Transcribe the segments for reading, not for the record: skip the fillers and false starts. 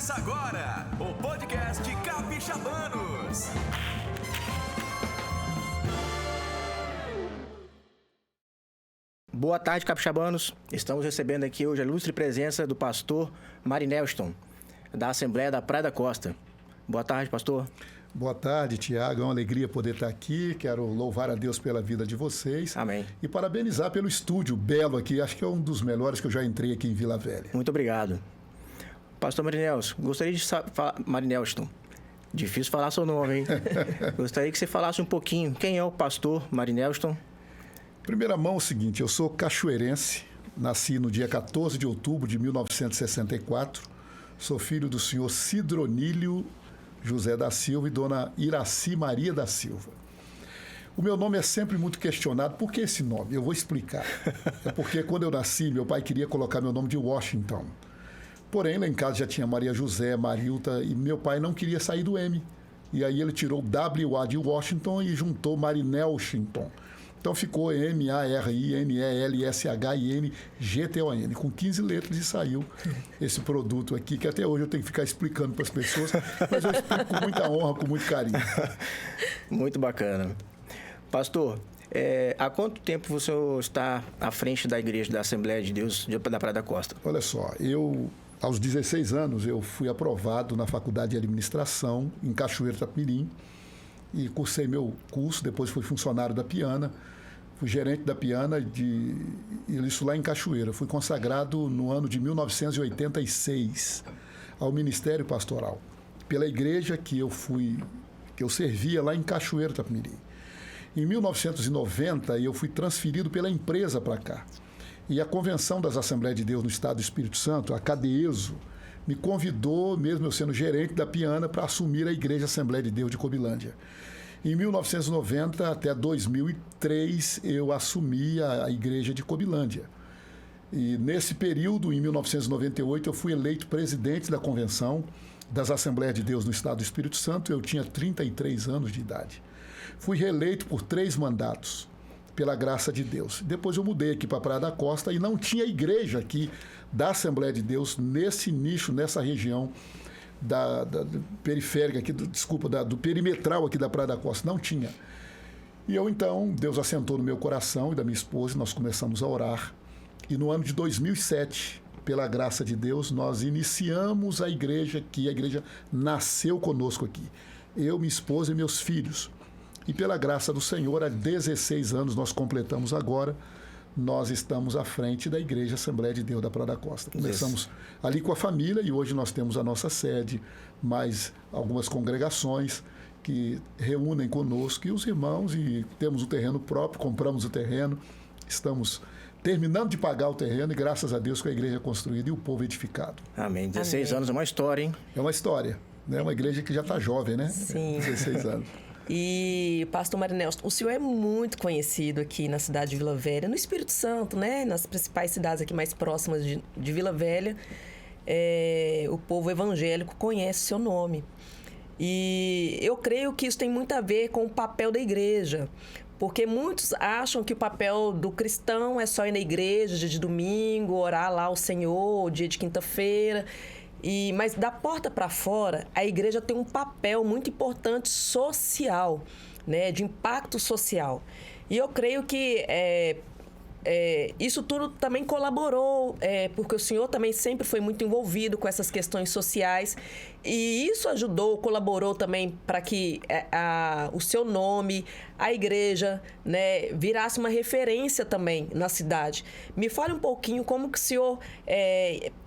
Começa agora o podcast Capixabanos. Boa tarde, capixabanos. Estamos recebendo aqui hoje a ilustre presença do pastor Marinelston, da Assembleia da Praia da Costa. Boa tarde, pastor. Boa tarde, Tiago. É uma alegria poder estar aqui. Quero louvar a Deus pela vida de vocês. Amém. E parabenizar pelo estúdio belo aqui. Acho que é um dos melhores que eu já entrei aqui em Vila Velha. Muito obrigado. Pastor Marinelston, gostaria de falar... Marinelston, difícil falar seu nome, hein? Gostaria que você falasse um pouquinho. Quem é o pastor Marinelston? Primeira mão, é o seguinte. Eu sou cachoeirense. Nasci no dia 14 de outubro de 1964. Sou filho do senhor Cidronílio José da Silva e dona Iraci Maria da Silva. O meu nome é sempre muito questionado. Por que esse nome? Eu vou explicar. É porque quando eu nasci, meu pai queria colocar meu nome de Washington. Porém, lá em casa já tinha Maria José, Marilta, e meu pai não queria sair do M. E aí ele tirou WA de Washington e juntou Marinelshington. Então ficou M-A-R-I-N-E-L-S-H-I-N-G-T-O-N, com 15 letras, e saiu esse produto aqui, que até hoje eu tenho que ficar explicando para as pessoas, mas eu explico com muita honra, com muito carinho. Muito bacana. Pastor, há quanto tempo você está à frente da Igreja da Assembleia de Deus da Praia da Costa? Olha só, aos 16 anos, eu fui aprovado na Faculdade de Administração, em Cachoeiro Itapemirim, e cursei meu curso. Depois fui funcionário da Piana, fui gerente da Piana, isso lá em Cachoeira. Fui consagrado no ano de 1986 ao Ministério Pastoral, pela igreja que eu servia lá em Cachoeira Itapemirim. Em 1990, eu fui transferido pela empresa para cá. E a Convenção das Assembleias de Deus no Estado do Espírito Santo, a CADESO, me convidou, mesmo eu sendo gerente da Piana, para assumir a Igreja Assembleia de Deus de Cobilândia. Em 1990 até 2003, eu assumi a Igreja de Cobilândia. E nesse período, em 1998, eu fui eleito presidente da Convenção das Assembleias de Deus no Estado do Espírito Santo. Eu tinha 33 anos de idade. Fui reeleito por 3 mandatos, pela graça de Deus. Depois eu mudei aqui para a Praia da Costa e não tinha igreja aqui da Assembleia de Deus nesse nicho, nessa região da periférica aqui, do perimetral aqui da Praia da Costa. Não tinha. E eu então, Deus assentou no meu coração e da minha esposa, e nós começamos a orar. E no ano de 2007, pela graça de Deus, nós iniciamos a igreja aqui. A igreja nasceu conosco aqui. Eu, minha esposa e meus filhos. E pela graça do Senhor, há 16 anos nós completamos agora, nós estamos à frente da Igreja Assembleia de Deus da Praia da Costa. Começamos ali com a família e hoje nós temos a nossa sede, mais algumas congregações que reúnem conosco e os irmãos, e temos o terreno próprio, compramos o terreno, estamos terminando de pagar o terreno e graças a Deus com a igreja construída e o povo edificado. Amém. 16 anos é uma história, hein? É uma história, né? Uma igreja que já está jovem, né? Sim. 16 anos. E, pastor Marinelston, o senhor é muito conhecido aqui na cidade de Vila Velha, no Espírito Santo, né? Nas principais cidades aqui mais próximas de Vila Velha, o povo evangélico conhece seu nome. E eu creio que isso tem muito a ver com o papel da igreja, porque muitos acham que o papel do cristão é só ir na igreja dia de domingo, orar lá ao Senhor, dia de quinta-feira. Mas da porta para fora, a igreja tem um papel muito importante social, né, de impacto social. E eu creio que isso tudo também colaborou, porque o senhor também sempre foi muito envolvido com essas questões sociais. E isso colaborou também para que o seu nome, a igreja, né, virasse uma referência também na cidade. Me fale um pouquinho como que o senhor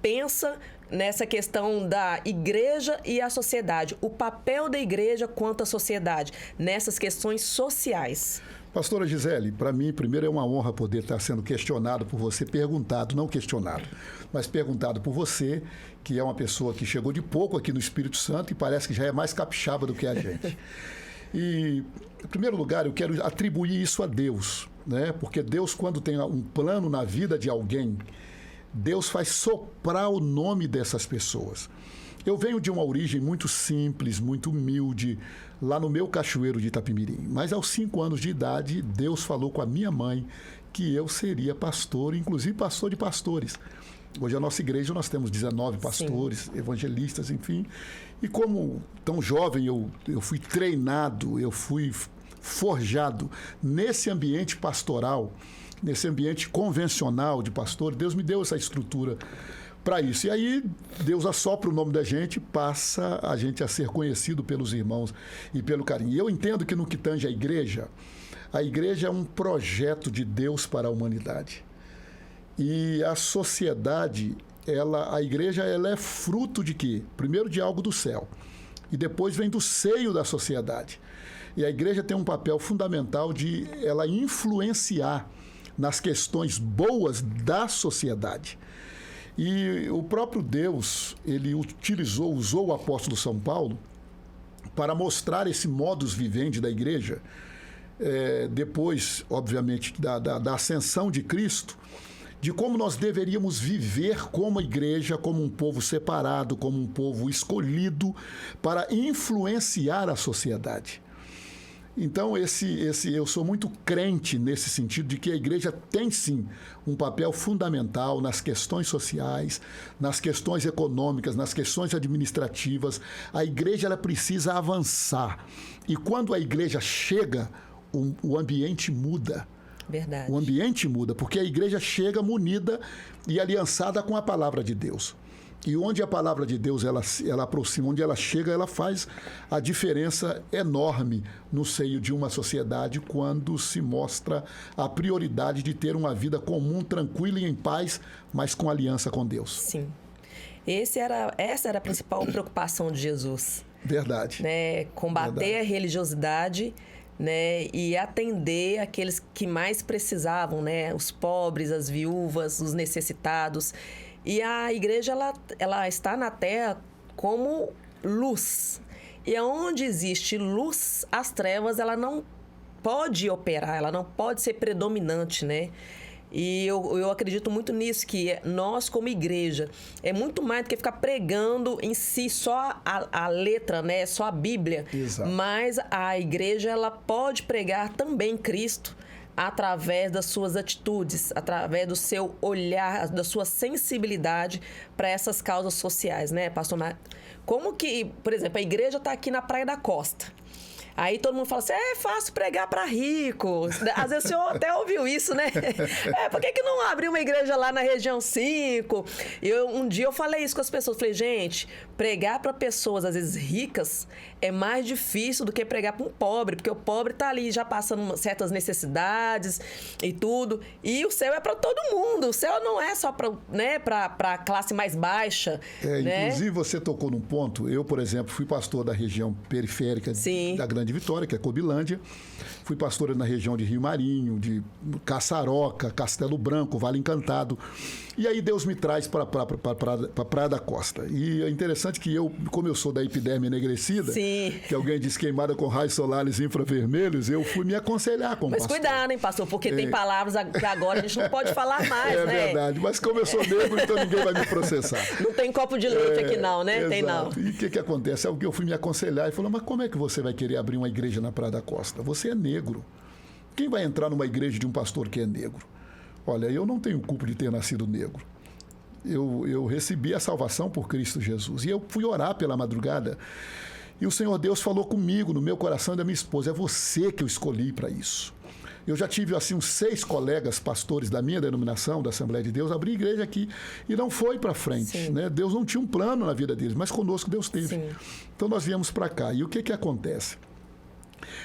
pensa nessa questão da igreja e a sociedade, o papel da igreja quanto à sociedade, nessas questões sociais. Pastora Gisele, para mim, primeiro é uma honra poder estar sendo questionado por você, perguntado, não questionado, mas perguntado por você, que é uma pessoa que chegou de pouco aqui no Espírito Santo e parece que já é mais capixaba do que a gente. E, em primeiro lugar, eu quero atribuir isso a Deus, né? Porque Deus, quando tem um plano na vida de alguém, Deus faz soprar o nome dessas pessoas. Eu venho de uma origem muito simples, muito humilde, lá no meu cachoeiro de Itapemirim. Mas aos 5 anos de idade, Deus falou com a minha mãe que eu seria pastor, inclusive pastor de pastores. Hoje a nossa igreja, nós temos 19 pastores, evangelistas, enfim. E como tão jovem, eu fui treinado, eu fui forjado nesse ambiente pastoral, nesse ambiente convencional de pastor. Deus me deu essa estrutura para isso. E aí Deus assopra o nome da gente, passa a gente a ser conhecido pelos irmãos e pelo carinho. E eu entendo que no que tange a igreja é um projeto de Deus para a humanidade. E a sociedade, a igreja, ela é fruto de quê? Primeiro de algo do céu. E depois vem do seio da sociedade. E a igreja tem um papel fundamental de ela influenciar nas questões boas da sociedade. E o próprio Deus, ele usou o apóstolo São Paulo para mostrar esse modus vivendi da igreja, depois, obviamente, da ascensão de Cristo, de como nós deveríamos viver como igreja, como um povo separado, como um povo escolhido para influenciar a sociedade. Então, eu sou muito crente nesse sentido de que a igreja tem, sim, um papel fundamental nas questões sociais, nas questões econômicas, nas questões administrativas. A igreja, ela precisa avançar. E quando a igreja chega, o ambiente muda. Verdade. O ambiente muda, porque a igreja chega munida e aliançada com a palavra de Deus. E onde a palavra de Deus ela aproxima, onde ela chega, ela faz a diferença enorme no seio de uma sociedade quando se mostra a prioridade de ter uma vida comum, tranquila e em paz, mas com aliança com Deus. Sim. Essa era a principal preocupação de Jesus. Verdade. Né? Combater a religiosidade, né? E atender aqueles que mais precisavam, né? Os pobres, as viúvas, os necessitados. E a igreja, ela está na terra como luz. E onde existe luz, as trevas, ela não pode operar, ela não pode ser predominante, né? E eu acredito muito nisso, que nós, como igreja, é muito mais do que ficar pregando em si só a letra, né? Só a Bíblia. Exato. Mas a igreja, ela pode pregar também Cristo, através das suas atitudes, através do seu olhar, da sua sensibilidade para essas causas sociais, né, pastor? Como que, por exemplo, a igreja está aqui na Praia da Costa. Aí todo mundo fala assim, é fácil pregar para rico. Às vezes o senhor até ouviu isso, né? Por que não abriu uma igreja lá na região 5? Um dia eu falei isso com as pessoas. Falei, gente, pregar para pessoas, às vezes, ricas, é mais difícil do que pregar para um pobre. Porque o pobre está ali já passando certas necessidades e tudo. E o céu é para todo mundo. O céu não é só para, né, a classe mais baixa. Né? Inclusive, você tocou num ponto. Eu, por exemplo, fui pastor da região periférica da Grande Vitória, que é Cobilândia. Fui pastor na região de Rio Marinho, de Caçaroca, Castelo Branco, Vale Encantado. E aí Deus me traz para a Praia da Costa. E é interessante que como eu sou da epiderme enegrecida, Sim. que alguém diz queimada com raios solares infravermelhos, eu fui me aconselhar com o pastor. Mas cuidado, hein, pastor, porque tem palavras que agora a gente não pode falar mais, né? É verdade, mas como eu sou negro, então ninguém vai me processar. Não tem copo de leite aqui não, né? Exato. Tem não. E o que acontece? Eu fui me aconselhar e falou, mas como é que você vai querer abrir uma igreja na Praia da Costa? Você é negro. Quem vai entrar numa igreja de um pastor que é negro? Olha, eu não tenho culpa de ter nascido negro. Eu recebi a salvação por Cristo Jesus. E eu fui orar pela madrugada. E o Senhor Deus falou comigo, no meu coração e da minha esposa. É você que eu escolhi para isso. Eu já tive, assim, uns 6 colegas pastores da minha denominação, da Assembleia de Deus, abrir igreja aqui. E não foi para frente. Né? Deus não tinha um plano na vida deles, mas conosco Deus teve. Sim. Então nós viemos para cá. E o que acontece?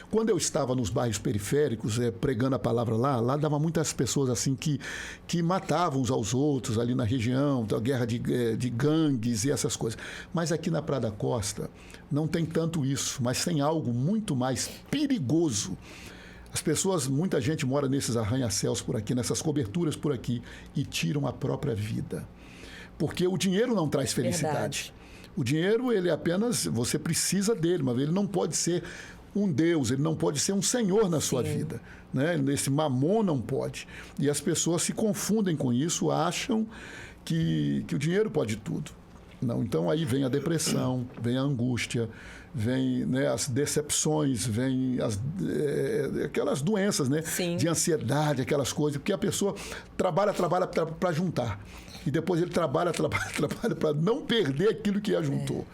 Quando eu estava nos bairros periféricos, pregando a palavra lá dava muitas pessoas assim que matavam uns aos outros ali na região, da guerra de gangues e essas coisas. Mas aqui na Praia da Costa não tem tanto isso, mas tem algo muito mais perigoso. As pessoas, muita gente mora nesses arranha-céus por aqui, nessas coberturas por aqui, e tiram a própria vida. Porque o dinheiro não traz felicidade. Verdade. O dinheiro, ele apenas, você precisa dele, mas ele não pode ser um Deus, ele não pode ser um Senhor na sua vida. Né? Esse mamon não pode. E as pessoas se confundem com isso, acham que o dinheiro pode tudo. Não, então aí vem a depressão, vem a angústia, vem, né, as decepções, vem aquelas doenças, né, de ansiedade, aquelas coisas, porque a pessoa trabalha para juntar. E depois ele trabalha para não perder aquilo que ajuntou.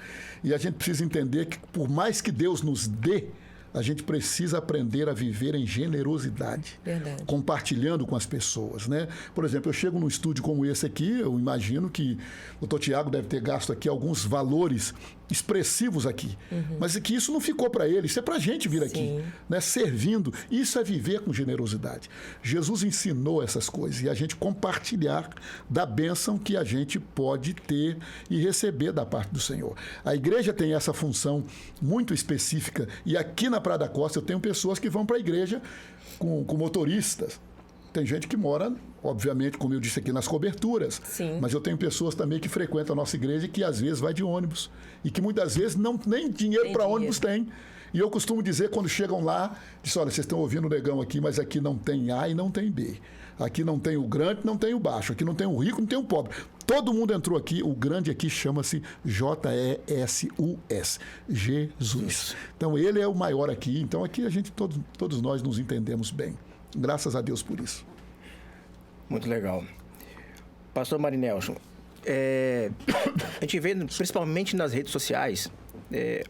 E a gente precisa entender que, por mais que Deus nos dê, a gente precisa aprender a viver em generosidade. Verdade. Compartilhando com as pessoas, né? Por exemplo, eu chego num estúdio como esse aqui, eu imagino que o Dr. Tiago deve ter gasto aqui alguns valores expressivos aqui. Mas que isso não ficou para ele, isso é para a gente vir aqui, né? Servindo. Isso é viver com generosidade. Jesus ensinou essas coisas e a gente compartilhar da bênção que a gente pode ter e receber da parte do Senhor. A igreja tem essa função muito específica e aqui na Praia da Costa eu tenho pessoas que vão para a igreja com motoristas. Tem gente que mora, obviamente, como eu disse aqui, nas coberturas. Mas eu tenho pessoas também que frequentam a nossa igreja e que às vezes vai de ônibus. E que muitas vezes nem dinheiro para ônibus tem. E eu costumo dizer, quando chegam lá, diz, olha, vocês estão ouvindo o negão aqui, mas aqui não tem A e não tem B. Aqui não tem o grande, não tem o baixo. Aqui não tem o rico, não tem o pobre. Todo mundo entrou aqui. O grande aqui chama-se J-E-S-U-S. Jesus. Então, ele é o maior aqui. Então, aqui a gente, todos nós nos entendemos bem. Graças a Deus por isso. Muito legal. Pastor Marinelson, a gente vê, principalmente nas redes sociais,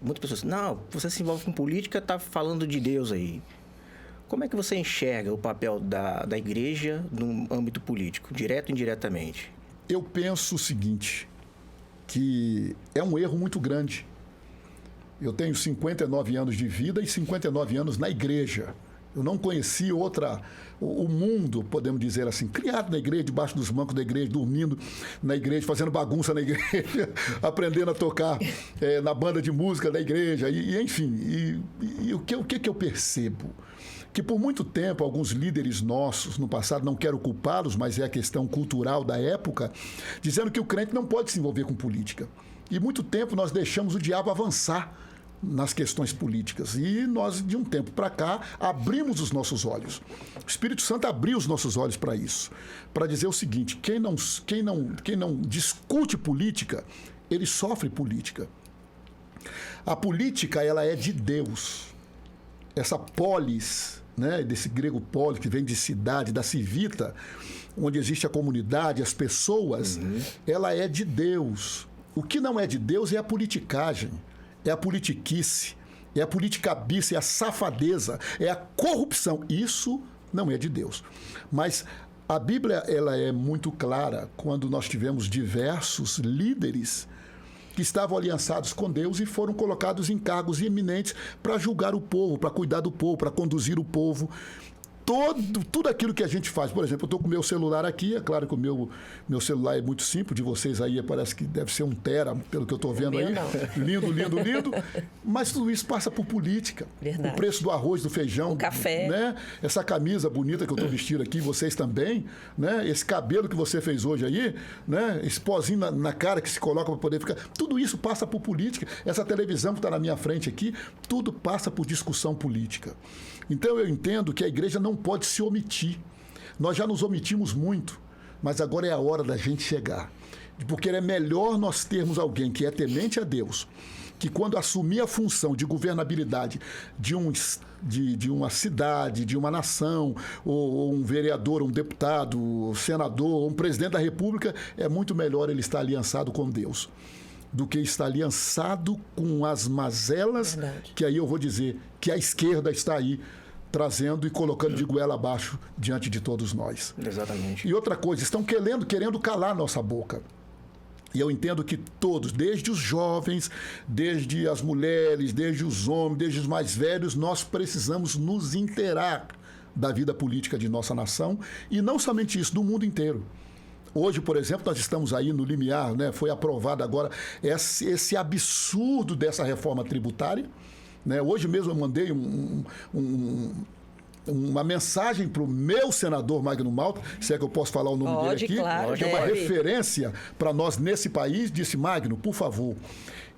muitas pessoas, não, você se envolve com política, está falando de Deus aí. Como é que você enxerga o papel da igreja no âmbito político, direto e indiretamente? Eu penso o seguinte, que é um erro muito grande. Eu tenho 59 anos de vida e 59 anos na igreja. Eu não conheci o mundo, podemos dizer assim, criado na igreja, debaixo dos bancos da igreja, dormindo na igreja, fazendo bagunça na igreja, aprendendo a tocar na banda de música da igreja, enfim. E o que eu percebo? Que por muito tempo, alguns líderes nossos no passado, não quero culpá-los, mas é a questão cultural da época, dizendo que o crente não pode se envolver com política. E muito tempo nós deixamos o diabo avançar nas questões políticas. E nós, de um tempo para cá, abrimos os nossos olhos. O Espírito Santo abriu os nossos olhos para isso. Para dizer o seguinte, quem não discute política, ele sofre política. A política, ela é de Deus. Essa polis, né, desse grego polis, que vem de cidade, da civita, onde existe a comunidade, as pessoas, ela é de Deus. O que não é de Deus é a politicagem. É a politiquice, é a politicabice, é a safadeza, é a corrupção. Isso não é de Deus. Mas a Bíblia, ela é muito clara quando nós tivemos diversos líderes que estavam aliançados com Deus e foram colocados em cargos eminentes para julgar o povo, para cuidar do povo, para conduzir o povo. Tudo aquilo que a gente faz. Por exemplo, eu estou com o meu celular aqui, é claro que o meu celular é muito simples, de vocês aí parece que deve ser 1 tera, pelo que eu estou vendo aí. Lindo, lindo, lindo. Mas tudo isso passa por política. Verdade. O preço do arroz, do feijão. O café. Né? Essa camisa bonita que eu estou vestindo aqui, vocês também. Né? Esse cabelo que você fez hoje aí, né? Esse pozinho na cara que se coloca para poder ficar. Tudo isso passa por política. Essa televisão que está na minha frente aqui, tudo passa por discussão política. Então eu entendo que a igreja não pode se omitir. Nós já nos omitimos muito, mas agora é a hora da gente chegar. Porque é melhor nós termos alguém que é temente a Deus, que quando assumir a função de governabilidade de uma cidade, de uma nação, ou um vereador, um deputado, um senador, um presidente da República, é muito melhor ele estar aliançado com Deus do que estar aliançado com as mazelas, que aí eu vou dizer que a esquerda está aí trazendo e colocando de goela abaixo diante de todos nós. Exatamente. E outra coisa, estão querendo calar nossa boca. E eu entendo que todos, desde os jovens, desde as mulheres, desde os homens, desde os mais velhos, nós precisamos nos inteirar da vida política de nossa nação e não somente isso, do mundo inteiro. Hoje, por exemplo, nós estamos aí no limiar, né? Foi aprovado agora esse absurdo dessa reforma tributária. Né? Hoje mesmo eu mandei uma mensagem para o meu senador Magno Malta, se é que eu posso falar o nome dele aqui, claro, que é uma referência para nós nesse país, disse: Magno, por favor,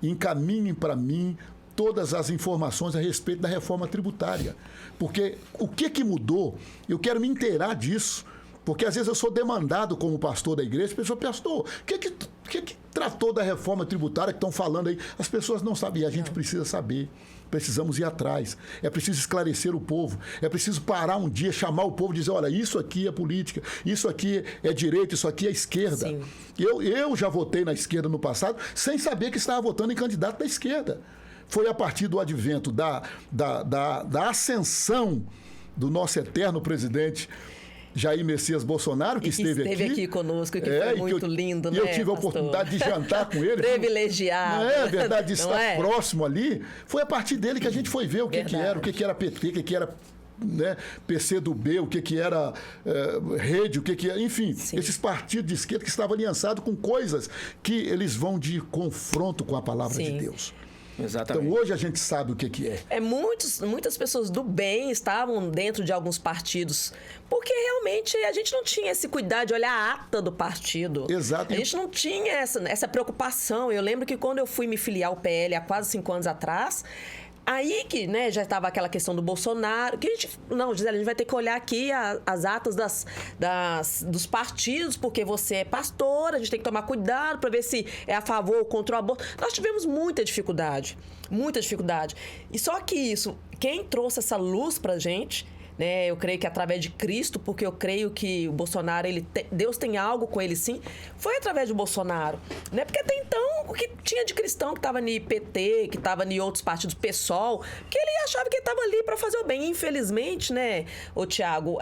encaminhem para mim todas as informações a respeito da reforma tributária. Porque o que mudou? Eu quero me inteirar disso. Porque às vezes eu sou demandado como pastor da igreja, a pessoa, pastor, o que O que tratou da reforma tributária que estão falando aí? As pessoas não sabem e a gente precisa saber. Precisamos ir atrás. É preciso esclarecer o povo. É preciso parar um dia, chamar o povo e dizer, olha, isso aqui é política, isso aqui é direita, isso aqui é esquerda. Sim. Eu já votei na esquerda no passado sem saber que estava votando em candidato da esquerda. Foi a partir do advento da ascensão do nosso eterno presidente Jair Messias Bolsonaro, que esteve aqui conosco, que foi muito lindo, né, E eu tive a oportunidade de jantar com ele. Privilegiado. Não é verdade, de estar próximo ali. Foi a partir dele que a gente foi ver o que era, o que era PT, o que era, né, PCdoB, o que era Rede, o que era... Enfim, sim, esses partidos de esquerda que estavam aliançados com coisas que eles vão de confronto com a palavra, sim, de Deus. Exatamente. Então, hoje a gente sabe o que é. Muitas pessoas do bem estavam dentro de alguns partidos, porque realmente a gente não tinha esse cuidado de olhar a ata do partido. Exato. A gente não tinha essa preocupação. Eu lembro que quando eu fui me filiar ao PL há quase 5 anos atrás... Aí que, né, já estava aquela questão do Bolsonaro, que Gisele, a gente vai ter que olhar aqui as atas dos partidos, porque você é pastora, a gente tem que tomar cuidado para ver se é a favor ou contra o aborto. Nós tivemos muita dificuldade. E só que isso, quem trouxe essa luz pra gente, né, eu creio que através de Cristo, porque eu creio que o Bolsonaro, Deus tem algo com ele sim, foi através do Bolsonaro, né? Porque até então, o que tinha de cristão que estava no PT, que estava em outros partidos, PSOL, que ele achava que estava ali para fazer o bem. Infelizmente, né, ô Tiago,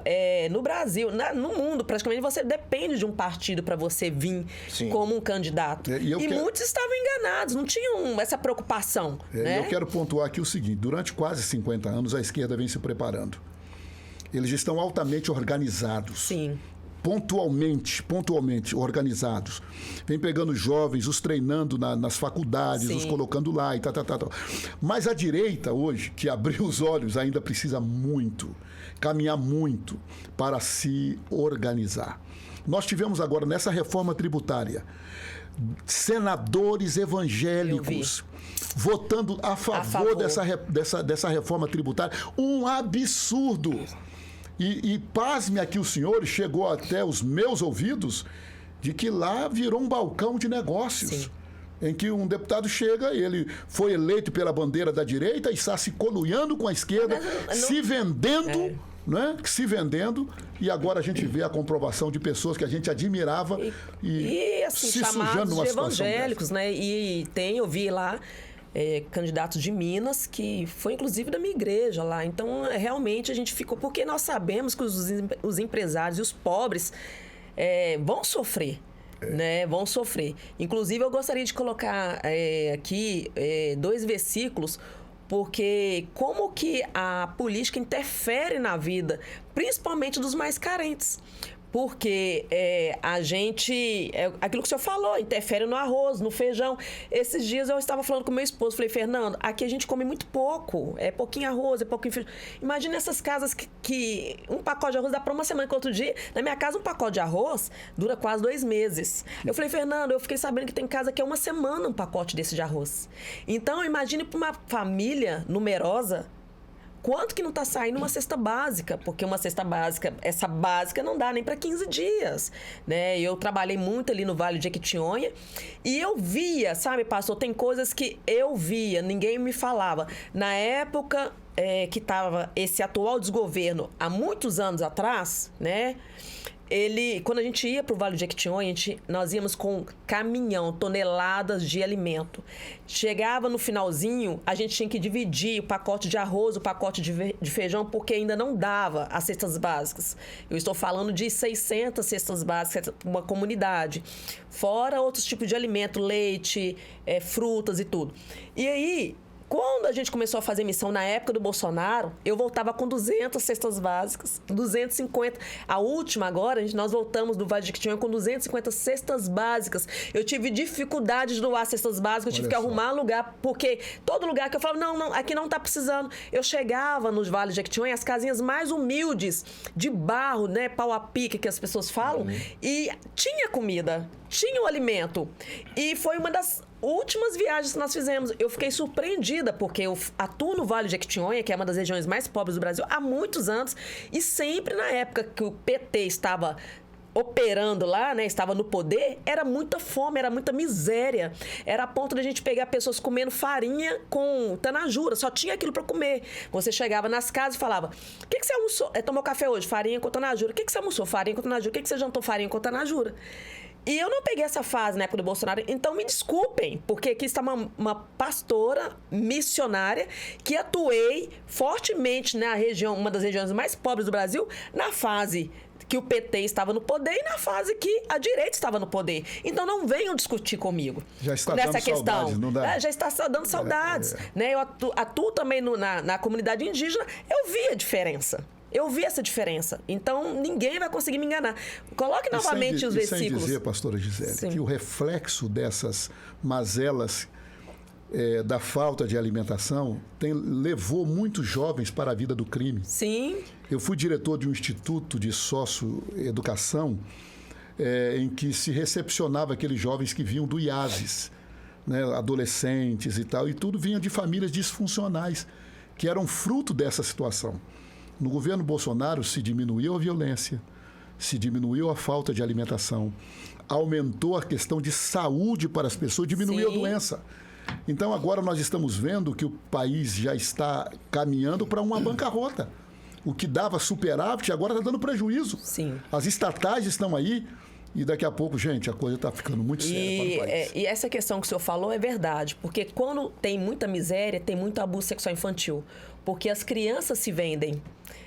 no Brasil, no mundo, praticamente, você depende de um partido para você vir, sim, como um candidato. Muitos estavam enganados, não tinham essa preocupação. Né? Eu quero pontuar aqui o seguinte, durante quase 50 anos, a esquerda vem se preparando. Eles estão altamente organizados. Sim. Pontualmente organizados. Vem pegando jovens, os treinando nas faculdades, sim, os colocando lá e tal. Mas a direita hoje, que abriu os olhos, ainda precisa caminhar muito para se organizar. Nós tivemos agora, nessa reforma tributária, senadores evangélicos votando a favor. Dessa reforma tributária. Um absurdo. E pasme aqui os senhores, chegou até os meus ouvidos, de que lá virou um balcão de negócios. Sim. Em que um deputado chega, ele foi eleito pela bandeira da direita e está se coluiando com a esquerda, se vendendo... Né? Se vendendo, e agora a gente vê a comprovação de pessoas que a gente admirava e assim, se sujando numa situação evangélicos, dessa. Né? E eu vi lá candidatos de Minas, que foi inclusive da minha igreja lá. Então, realmente a gente ficou... Porque nós sabemos que os empresários e os pobres vão sofrer. Né? Vão sofrer. Inclusive, eu gostaria de colocar aqui 2 versículos, porque como que a política interfere na vida, principalmente dos mais carentes. Porque a gente... aquilo que o senhor falou, interfere no arroz, no feijão. Esses dias eu estava falando com meu esposo, falei, Fernando, aqui a gente come muito pouco. É pouquinho arroz, é pouquinho feijão. Imagina essas casas que um pacote de arroz dá para uma semana, que outro dia, na minha casa, um pacote de arroz dura quase 2 meses. Eu falei, Fernando, eu fiquei sabendo que tem casa que é uma semana um pacote desse de arroz. Então, imagine para uma família numerosa, quanto que não está saindo uma cesta básica? Porque uma cesta básica, essa básica não dá nem para 15 dias, né? Eu trabalhei muito ali no Vale de Jequitinhonha e eu via, sabe, pastor, tem coisas que eu via, ninguém me falava. Na época que estava esse atual desgoverno, há muitos anos atrás, né? Quando a gente ia para o Vale de Jequitinhonha, nós íamos com caminhão, toneladas de alimento. Chegava no finalzinho, a gente tinha que dividir o pacote de arroz, o pacote de feijão, porque ainda não dava as cestas básicas. Eu estou falando de 600 cestas básicas para uma comunidade. Fora outros tipos de alimento, leite, frutas e tudo. E aí... Quando a gente começou a fazer missão na época do Bolsonaro, eu voltava com 200 cestas básicas, 250. A última agora, nós voltamos do Vale de Jequitinhonha com 250 cestas básicas. Eu tive dificuldade de doar cestas básicas, eu tive que arrumar lugar, porque todo lugar que eu falava, não, aqui não está precisando. Eu chegava nos Vale de Jequitinhonha, as casinhas mais humildes, de barro, né, pau a pique, que as pessoas falam, e tinha comida, tinha o alimento. E foi uma das últimas viagens que nós fizemos. Eu fiquei surpreendida, porque eu atuo no Vale de Jequitinhonha, que é uma das regiões mais pobres do Brasil, há muitos anos, e sempre na época que o PT estava operando lá, né, estava no poder, era muita fome, era muita miséria. Era a ponto de a gente pegar pessoas comendo farinha com tanajura, só tinha aquilo para comer. Você chegava nas casas e falava: o que você almoçou? Tomou café hoje? Farinha com tanajura. O que você almoçou? Farinha com tanajura. O que você jantou? Farinha com tanajura. E eu não peguei essa fase na época do Bolsonaro, então me desculpem, porque aqui está uma pastora missionária que atuei fortemente na região, uma das regiões mais pobres do Brasil, na fase que o PT estava no poder e na fase que a direita estava no poder. Então não venham discutir comigo já está nessa dando questão. Saudades, não dá? Já está dando saudades. Né? Eu atuo também na comunidade indígena, eu vi a diferença. Eu vi essa diferença. Então, ninguém vai conseguir me enganar. Coloque novamente os versículos. Sem dizer, pastora Gisele, Sim. que o reflexo dessas mazelas da falta de alimentação levou muitos jovens para a vida do crime. Sim. Eu fui diretor de um instituto de socioeducação em que se recepcionava aqueles jovens que vinham do IASES, né, adolescentes e tal, e tudo vinha de famílias disfuncionais, que eram fruto dessa situação. No governo Bolsonaro se diminuiu a violência, se diminuiu a falta de alimentação, aumentou a questão de saúde para as pessoas, diminuiu Sim. a doença. Então agora nós estamos vendo que o país já está caminhando para uma bancarrota. O que dava superávit agora está dando prejuízo. Sim. As estatais estão aí e daqui a pouco, gente, a coisa está ficando muito séria para o país. E essa questão que o senhor falou é verdade, porque quando tem muita miséria, tem muito abuso sexual infantil. Porque as crianças se vendem,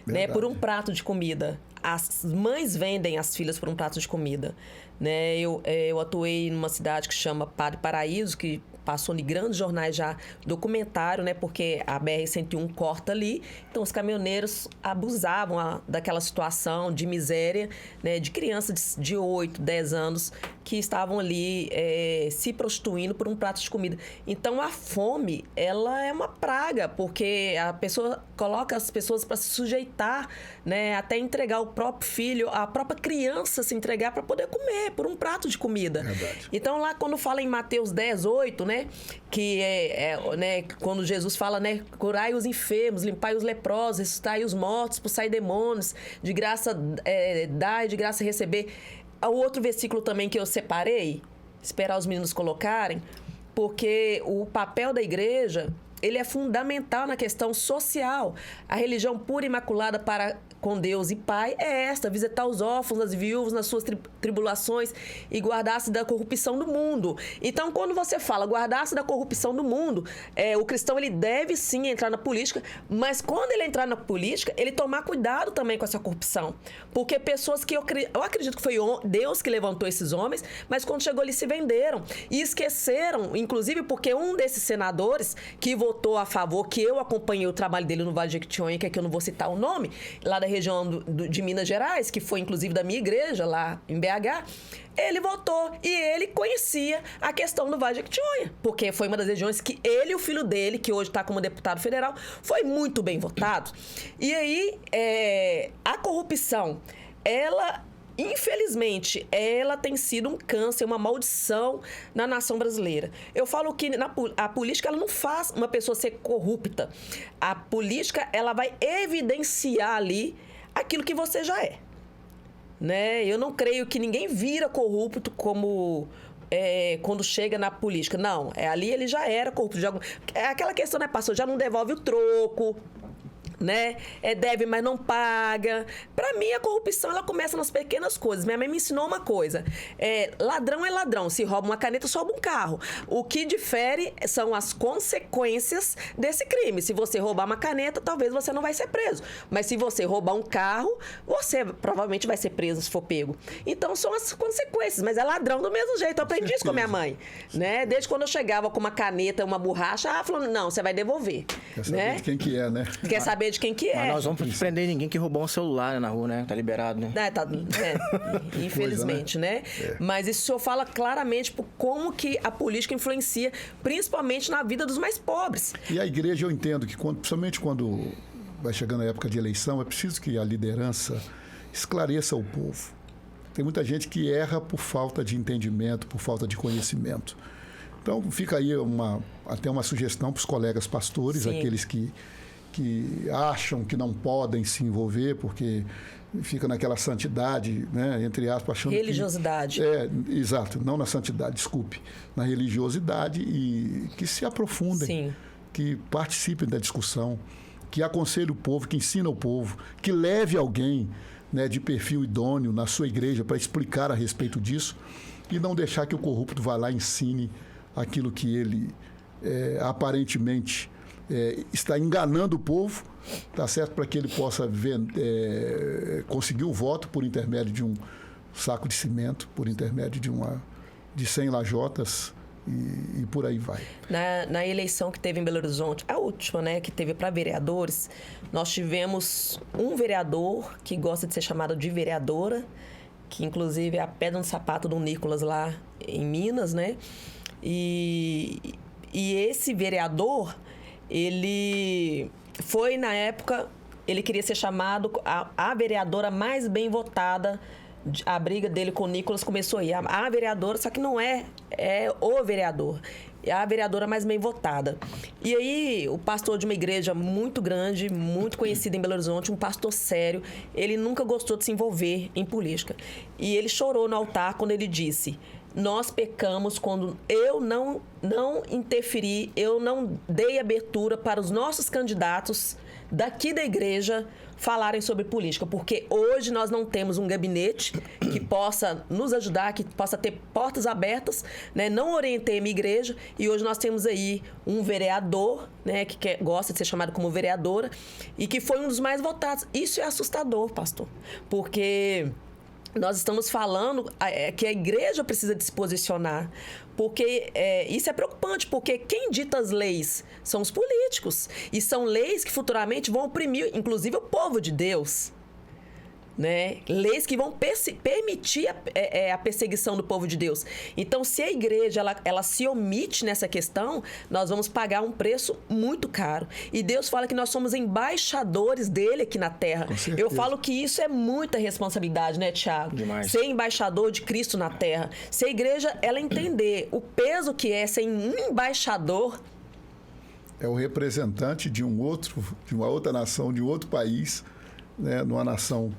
né, por um prato de comida. As mães vendem as filhas por um prato de comida. Né? Eu atuei numa cidade que chama Padre Paraíso, que passou em grandes jornais já documentário, né? Porque a BR-101 corta ali. Então, os caminhoneiros abusavam daquela situação de miséria, né? De crianças de 8, 10 anos que estavam ali se prostituindo por um prato de comida. Então, a fome, ela é uma praga, porque a pessoa coloca as pessoas para se sujeitar, né? Até entregar o próprio filho, a própria criança se entregar para poder comer por um prato de comida. Verdade. Então, lá quando fala em Mateus 10, 8, né? Que né, quando Jesus fala, né? Curai os enfermos, limpai os leprosos, ressuscitai os mortos, expulsai demônios, de graça dar e de graça receber. O outro versículo também que eu separei, esperar os meninos colocarem, porque o papel da igreja, ele é fundamental na questão social. A religião pura e imaculada para com Deus e Pai é esta: visitar os órfãos, as viúvas nas suas tribulações e guardar-se da corrupção do mundo. Então, quando você fala guardar-se da corrupção do mundo, o cristão ele deve sim entrar na política, mas quando ele entrar na política, ele tomar cuidado também com essa corrupção. Porque pessoas que eu acredito que foi Deus que levantou esses homens, mas quando chegou ali se venderam e esqueceram, inclusive porque um desses senadores que votou a favor, que eu acompanhei o trabalho dele no Vale de Jequitinhonha, que aqui eu não vou citar o nome, lá da região de Minas Gerais, que foi inclusive da minha igreja lá em BH, ele votou e ele conhecia a questão do Vale de Jequitinhonha, porque foi uma das regiões que ele e o filho dele, que hoje está como deputado federal, foi muito bem votado. E aí, a corrupção, ela... Infelizmente, ela tem sido um câncer, uma maldição na nação brasileira. Eu falo que a política ela não faz uma pessoa ser corrupta. A política ela vai evidenciar ali aquilo que você já é. Né? Eu não creio que ninguém vira corrupto como... quando chega na política. Não, ali ele já era corrupto. É aquela questão, né, pastor? Já não devolve o troco, né? Deve, mas não paga. Para mim, a corrupção ela começa nas pequenas coisas. Minha mãe me ensinou uma coisa: ladrão é ladrão. Se rouba uma caneta, só rouba um carro. O que difere são as consequências desse crime. Se você roubar uma caneta, talvez você não vai ser preso. Mas se você roubar um carro, você provavelmente vai ser preso se for pego. Então, são as consequências. Mas é ladrão do mesmo jeito. Eu aprendi isso com a minha mãe. Né? Desde quando eu chegava com uma caneta, uma borracha, ela falou: não, você vai devolver. Quer saber né? de quem que é, né? Quer saber de quem que é. Mas nós vamos prender ninguém que roubou um celular na rua, né? Tá liberado, né? Infelizmente, né? Mas isso o senhor fala claramente por como que a política influencia, principalmente na vida dos mais pobres. E a igreja, eu entendo que, principalmente quando vai chegando a época de eleição, é preciso que a liderança esclareça o povo. Tem muita gente que erra por falta de entendimento, por falta de conhecimento. Então, fica aí até uma sugestão para os colegas pastores, Sim. aqueles que que acham que não podem se envolver porque fica naquela santidade, né, entre aspas, achando religiosidade. Exato, não na santidade, desculpe, na religiosidade, e que se aprofundem, Sim. que participem da discussão, que aconselhe o povo, que ensine o povo, que leve alguém, né, de perfil idôneo na sua igreja para explicar a respeito disso e não deixar que o corrupto vá lá e ensine aquilo que ele aparentemente está enganando o povo, tá certo, para que ele possa conseguir o voto por intermédio de um saco de cimento, por intermédio de 100 lajotas e por aí vai. Na eleição que teve em Belo Horizonte, a última, né, que teve para vereadores, nós tivemos um vereador que gosta de ser chamado de vereadora, que inclusive é a pedra no sapato do Nicolas lá em Minas, né? E esse vereador, ele foi, na época, ele queria ser chamado a vereadora mais bem votada. A briga dele com o Nicolas começou aí. A vereadora, só que não é o vereador. É a vereadora mais bem votada. E aí, o pastor de uma igreja muito grande, muito conhecida em Belo Horizonte, um pastor sério, ele nunca gostou de se envolver em política. E ele chorou no altar quando ele disse: nós pecamos quando eu não interferi, eu não dei abertura para os nossos candidatos daqui da igreja falarem sobre política, porque hoje nós não temos um gabinete que possa nos ajudar, que possa ter portas abertas, né? Não orientei a minha igreja, e hoje nós temos aí um vereador, né, que gosta de ser chamado como vereadora, e que foi um dos mais votados. Isso é assustador, pastor, porque nós estamos falando que a igreja precisa de se posicionar, porque isso é preocupante, porque quem dita as leis são os políticos, e são leis que futuramente vão oprimir, inclusive, o povo de Deus, né? Leis que vão permitir a perseguição do povo de Deus. Então, se a igreja ela se omite nessa questão, nós vamos pagar um preço muito caro. E Deus fala que nós somos embaixadores dele aqui na terra. Eu falo que isso é muita responsabilidade, né, Tiago? Demais. Ser embaixador de Cristo na terra. Se a igreja ela entender o peso que é ser um embaixador, é o representante de uma outra nação, de um outro país, né, numa nação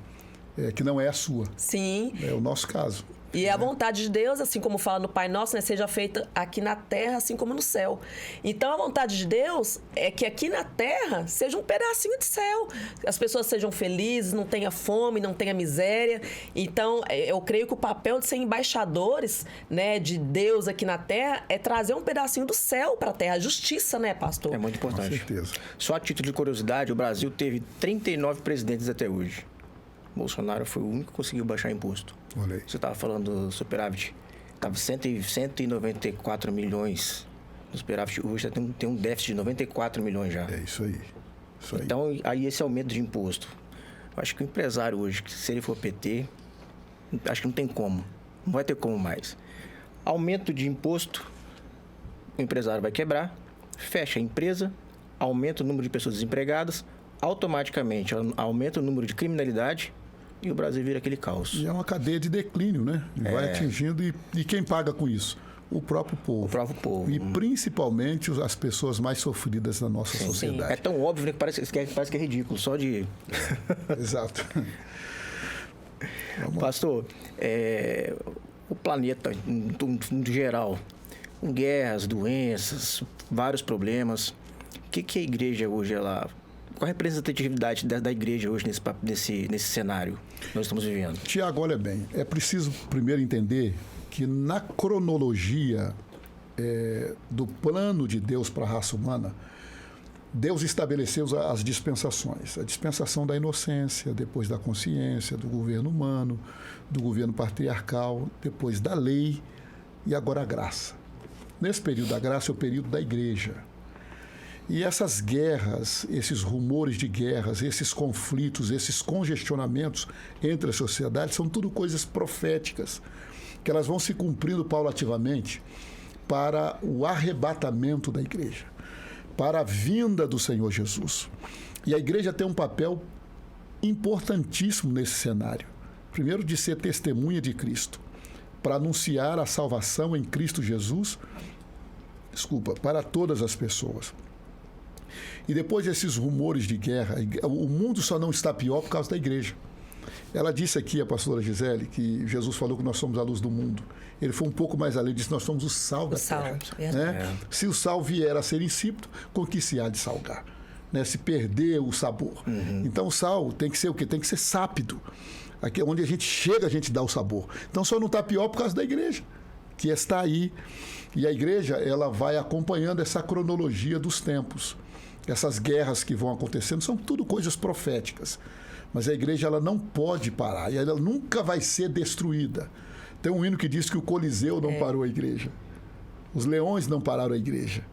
que não é a sua. Sim. É o nosso caso. E a vontade de Deus, assim como fala no Pai Nosso, né, seja feita aqui na terra, assim como no céu. Então, a vontade de Deus é que aqui na terra seja um pedacinho de céu. As pessoas sejam felizes, não tenha fome, não tenha miséria. Então, eu creio que o papel de ser embaixadores, né, de Deus aqui na terra é trazer um pedacinho do céu para a terra. A justiça, né, pastor? É muito importante. Com certeza. Só a título de curiosidade, o Brasil teve 39 presidentes até hoje. Bolsonaro foi o único que conseguiu baixar imposto. Olha aí. Você estava falando do superávit. Estava 194 milhões no superávit. Hoje tem um déficit de 94 milhões já. É isso aí. Então, aí esse aumento de imposto. Eu acho que o empresário hoje, se ele for PT, acho que não tem como. Não vai ter como mais. Aumento de imposto, o empresário vai quebrar, fecha a empresa, aumenta o número de pessoas desempregadas, automaticamente aumenta o número de criminalidade e o Brasil vira aquele caos. E é uma cadeia de declínio, né? Vai atingindo e quem paga com isso? O próprio povo. O próprio povo. E principalmente as pessoas mais sofridas da nossa sociedade. É tão óbvio, né, que parece que é ridículo, só de... Exato. Pastor, o planeta, no geral, com guerras, doenças, vários problemas, o que a igreja hoje, qual a representatividade da igreja hoje nesse cenário que nós estamos vivendo? Tiago, olha bem, é preciso primeiro entender que na cronologia do plano de Deus para a raça humana, Deus estabeleceu as dispensações. A dispensação da inocência, depois da consciência, do governo humano, do governo patriarcal, depois da lei e agora a graça. Nesse período da graça é o período da igreja. E essas guerras, esses rumores de guerras, esses conflitos, esses congestionamentos entre as sociedades são tudo coisas proféticas, que elas vão se cumprindo paulativamente para o arrebatamento da igreja, para a vinda do Senhor Jesus. E a igreja tem um papel importantíssimo nesse cenário. Primeiro, de ser testemunha de Cristo, para anunciar a salvação em Cristo Jesus, para todas as pessoas. E depois desses rumores de guerra, o mundo só não está pior por causa da igreja. Ela disse aqui, a pastora Gisele, que Jesus falou que nós somos a luz do mundo. Ele foi um pouco mais além, disse que nós somos o sal da terra. Né? Se o sal vier a ser insípido, com que se há de salgar? Né? Se perder o sabor. Então o sal tem que ser o quê? Tem que ser sápido. Aqui, onde a gente chega, a gente dá o sabor. Então só não está pior por causa da igreja, que está aí. E a igreja, ela vai acompanhando essa cronologia dos tempos. Essas guerras que vão acontecendo são tudo coisas proféticas. Mas a igreja, ela não pode parar. E ela nunca vai ser destruída. Tem um hino que diz que o Coliseu não parou a igreja. Os leões não pararam a igreja.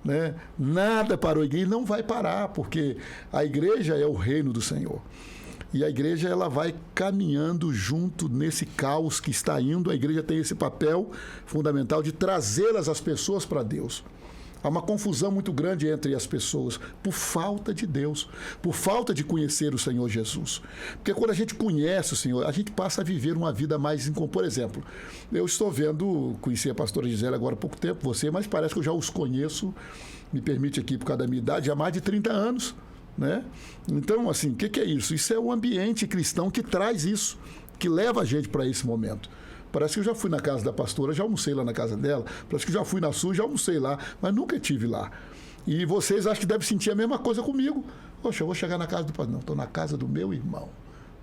Né? Nada parou a igreja e não vai parar, porque a igreja é o reino do Senhor. E a igreja, ela vai caminhando junto nesse caos que está indo. A igreja tem esse papel fundamental de trazê-las as pessoas para Deus. Há uma confusão muito grande entre as pessoas por falta de Deus, por falta de conhecer o Senhor Jesus. Porque quando a gente conhece o Senhor, a gente passa a viver uma vida mais... Por exemplo, eu estou conheci a pastora Gisele agora há pouco tempo, mas parece que eu já os conheço, me permite aqui por causa da minha idade, há mais de 30 anos. Né? Então, assim, o que é isso? Isso é o ambiente cristão que traz isso, que leva a gente para esse momento. Parece que eu já fui na casa da pastora, já almocei lá na casa dela. Parece que eu já fui na sua, já almocei lá, mas nunca estive lá. E vocês acham que devem sentir a mesma coisa comigo. Poxa, eu vou chegar na casa do pastor. Não, estou na casa do meu irmão.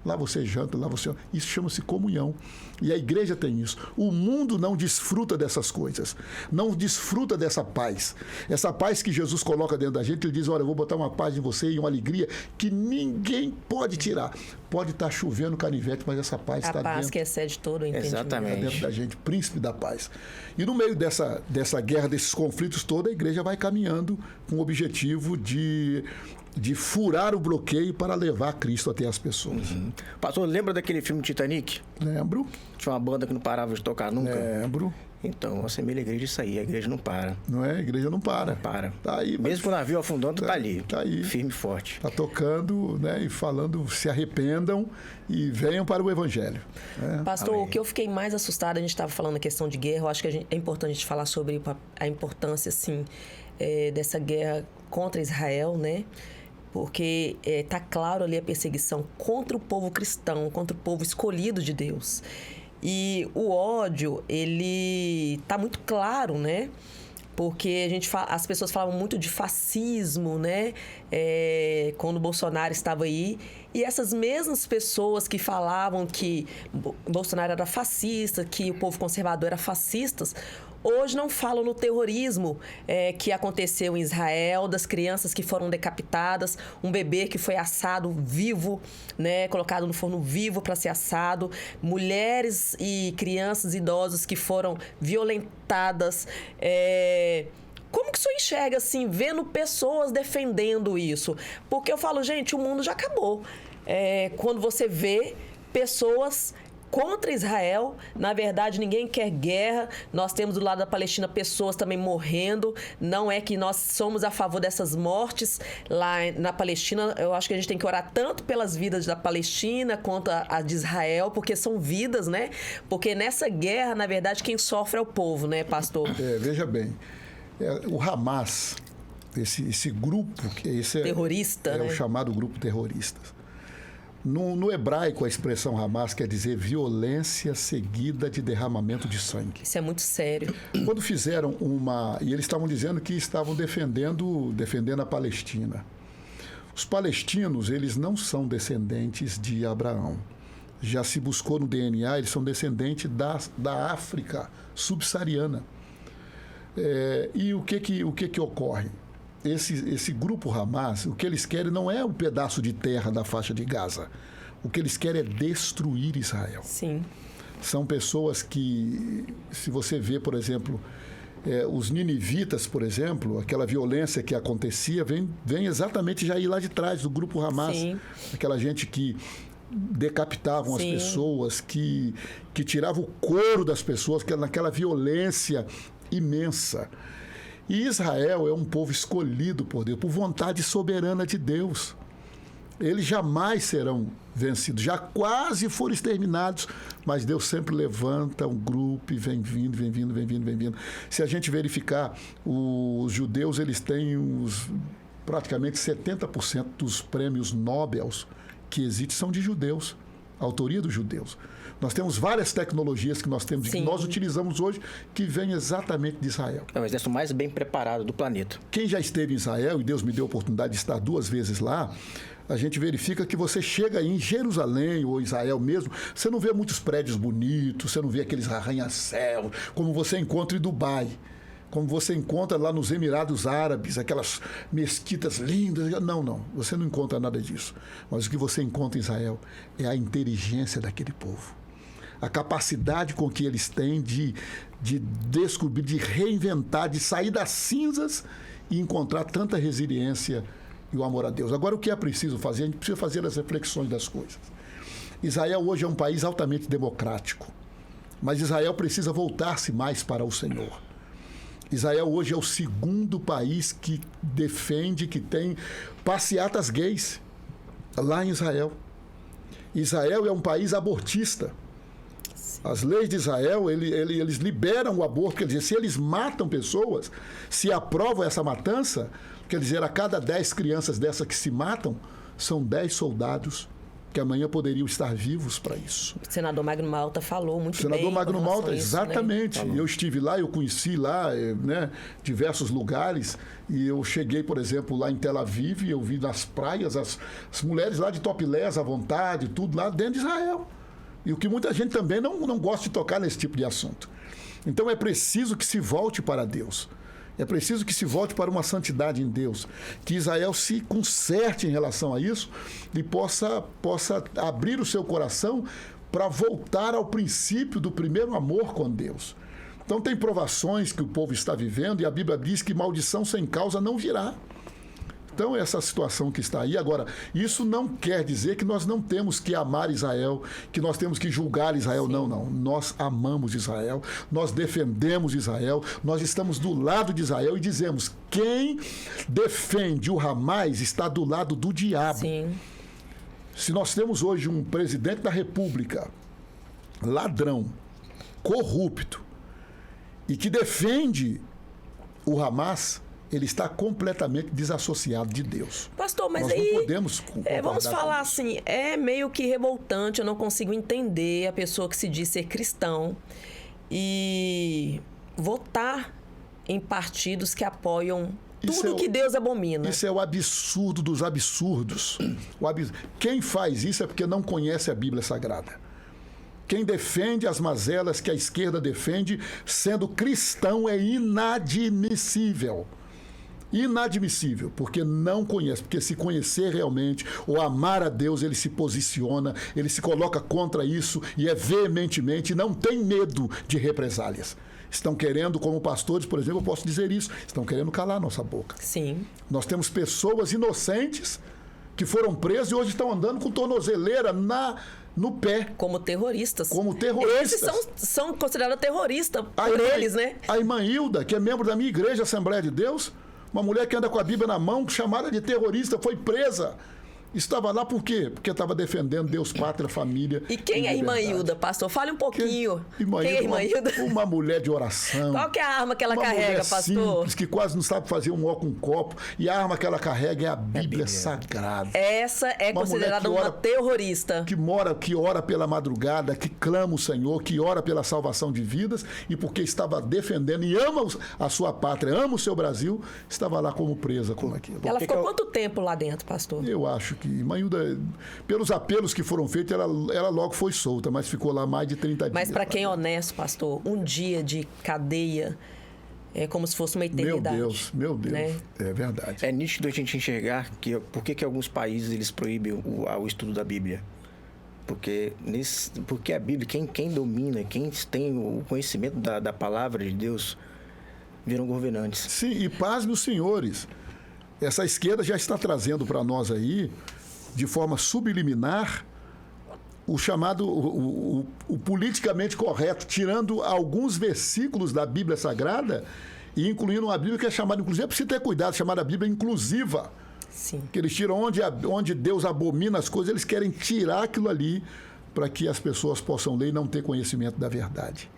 Lá você janta, lá você... Isso chama-se comunhão. E a igreja tem isso. O mundo não desfruta dessas coisas. Não desfruta dessa paz. Essa paz que Jesus coloca dentro da gente, ele diz, olha, eu vou botar uma paz em você e uma alegria que ninguém pode tirar. Pode estar chovendo canivete, mas essa paz está dentro. A paz que excede todo o entendimento. Exatamente. Está dentro da gente, príncipe da paz. E no meio dessa guerra, desses conflitos todos, a igreja vai caminhando com o objetivo de furar o bloqueio para levar Cristo até as pessoas. Pastor, lembra daquele filme Titanic? Lembro. Tinha uma banda que não parava de tocar nunca. Lembro. Então, assemelha a igreja isso aí. A igreja não para. Não é? A igreja não para. Não para. Tá aí, mesmo com o navio afundando, tá ali. Tá aí. Firme e forte. Tá tocando, né? E falando, se arrependam e venham para o Evangelho. Né? Pastor, o que eu fiquei mais assustada, a gente estava falando a questão de guerra, eu acho que é importante a gente falar sobre a importância, assim, dessa guerra contra Israel, né? Porque está claro ali a perseguição contra o povo cristão, contra o povo escolhido de Deus. E o ódio, ele está muito claro, né? Porque as pessoas falavam muito de fascismo, né? Quando o Bolsonaro estava aí. E essas mesmas pessoas que falavam que Bolsonaro era fascista, que o povo conservador era fascista, hoje não falam no terrorismo que aconteceu em Israel, das crianças que foram decapitadas, um bebê que foi assado vivo, né, colocado no forno vivo para ser assado, mulheres e crianças idosos que foram violentadas. Como que o senhor enxerga, assim, vendo pessoas defendendo isso? Porque eu falo, gente, o mundo já acabou. Quando você vê pessoas contra Israel, na verdade, ninguém quer guerra. Nós temos do lado da Palestina pessoas também morrendo. Não é que nós somos a favor dessas mortes lá na Palestina. Eu acho que a gente tem que orar tanto pelas vidas da Palestina quanto a de Israel, porque são vidas, né? Porque nessa guerra, na verdade, quem sofre é o povo, né, pastor? Veja bem, o Hamas, esse grupo, terrorista, né? O chamado grupo terrorista. No hebraico, a expressão Hamas quer dizer violência seguida de derramamento de sangue. Isso é muito sério. Quando fizeram e eles estavam dizendo que estavam defendendo a Palestina. Os palestinos, eles não são descendentes de Abraão. Já se buscou no DNA, eles são descendentes da África subsaariana. E o que ocorre? Esse grupo Hamas, o que eles querem não é um pedaço de terra da faixa de Gaza. O que eles querem é destruir Israel. Sim. São pessoas que, se você vê, por exemplo, os ninivitas, por exemplo, aquela violência que acontecia, vem exatamente já ir lá de trás do grupo Hamas. Sim. Aquela gente que decapitavam as pessoas, que tiravam o couro das pessoas, naquela violência imensa. E Israel é um povo escolhido por Deus, por vontade soberana de Deus. Eles jamais serão vencidos, já quase foram exterminados, mas Deus sempre levanta um grupo e vem vindo. Se a gente verificar, os judeus, eles têm praticamente 70% dos prêmios Nobel que existem são de judeus, a autoria dos judeus. Nós temos várias tecnologias que nós temos, que nós utilizamos hoje, que vêm exatamente de Israel. É o exército mais bem preparado do planeta. Quem já esteve em Israel, e Deus me deu a oportunidade de estar 2 vezes lá, a gente verifica que você chega aí em Jerusalém ou Israel mesmo, você não vê muitos prédios bonitos, você não vê aqueles arranha-céus, como você encontra em Dubai, como você encontra lá nos Emirados Árabes, aquelas mesquitas lindas. Não, você não encontra nada disso. Mas o que você encontra em Israel é a inteligência daquele povo. A capacidade com que eles têm de descobrir, de reinventar, de sair das cinzas e encontrar tanta resiliência e o amor a Deus. Agora, o que é preciso fazer? A gente precisa fazer as reflexões das coisas. Israel hoje é um país altamente democrático, mas Israel precisa voltar-se mais para o Senhor. Israel hoje é o segundo país que defende, que tem passeatas gays lá em Israel. Israel é um país abortista. As leis de Israel, eles liberam o aborto, quer dizer, se eles matam pessoas, se aprovam essa matança, quer dizer, a cada 10 crianças dessas que se matam, são 10 soldados que amanhã poderiam estar vivos para isso. O senador Magno Malta falou muito bem. Senador Magno Malta, isso, exatamente. né? Eu estive lá, eu conheci lá, né, diversos lugares, e eu cheguei, por exemplo, lá em Tel Aviv, eu vi nas praias as mulheres lá de topless à vontade, tudo lá dentro de Israel. E o que muita gente também não gosta de tocar nesse tipo de assunto. Então é preciso que se volte para Deus. É preciso que se volte para uma santidade em Deus. Que Israel se conserte em relação a isso e possa abrir o seu coração para voltar ao princípio do primeiro amor com Deus. Então tem provações que o povo está vivendo e a Bíblia diz que maldição sem causa não virá. Então, essa situação que está aí. Agora, isso não quer dizer que nós não temos que amar Israel, que nós temos que julgar Israel. Sim. Não. Nós amamos Israel, nós defendemos Israel, nós estamos do lado de Israel e dizemos: quem defende o Hamas está do lado do diabo. Sim. Se nós temos hoje um presidente da República ladrão, corrupto, e que defende o Hamas, ele está completamente desassociado de Deus. Pastor, mas nós aí... não podemos concordar. Vamos falar assim, é meio que revoltante, eu não consigo entender a pessoa que se diz ser cristão e votar em partidos que apoiam tudo que Deus abomina. Isso é o absurdo dos absurdos. Quem faz isso é porque não conhece a Bíblia Sagrada. Quem defende as mazelas que a esquerda defende, sendo cristão, é inadmissível. Inadmissível, porque não conhece, porque se conhecer realmente ou amar a Deus, ele se posiciona, ele se coloca contra isso e é veementemente, não tem medo de represálias. Estão querendo, como pastores, por exemplo, eu posso dizer isso, estão querendo calar a nossa boca. Sim. Nós temos pessoas inocentes que foram presas e hoje estão andando com tornozeleira no pé. Como terroristas. Esses são considerados terroristas por eles, né? A irmã Hilda, que é membro da minha igreja, Assembleia de Deus, uma mulher que anda com a Bíblia na mão, chamada de terrorista, foi presa. Estava lá por quê? Porque estava defendendo Deus, pátria, família. E quem é a irmã Hilda, pastor? Fale um pouquinho. Quem é a irmã Hilda? Uma mulher de oração. Qual que é a arma que ela carrega, pastor? Simples, que quase não sabe fazer um ó com um copo. E a arma que ela carrega é a Bíblia Sagrada. Essa é considerada uma terrorista. Que ora pela madrugada, que clama o Senhor, que ora pela salvação de vidas. E porque estava defendendo e ama a sua pátria, ama o seu Brasil, estava lá como presa com aquilo. Ela ficou quanto tempo lá dentro, pastor? Eu acho que irmã Hilda, pelos apelos que foram feitos, ela logo foi solta, mas ficou lá mais de 30 dias. Mas para quem é honesto, pastor, um dia de cadeia é como se fosse uma eternidade. Meu Deus, né? É verdade. É nítido a gente enxergar por que alguns países eles proíbem o estudo da Bíblia. Porque a Bíblia, quem domina, quem tem o conhecimento da palavra de Deus, viram governantes. Sim, e pasme os senhores. Essa esquerda já está trazendo para nós aí, de forma subliminar, o chamado, o politicamente correto, tirando alguns versículos da Bíblia Sagrada e incluindo uma Bíblia que é chamada, inclusive, é preciso ter cuidado, chamada Bíblia inclusiva. Sim. Que eles tiram onde Deus abomina as coisas, eles querem tirar aquilo ali para que as pessoas possam ler e não ter conhecimento da verdade.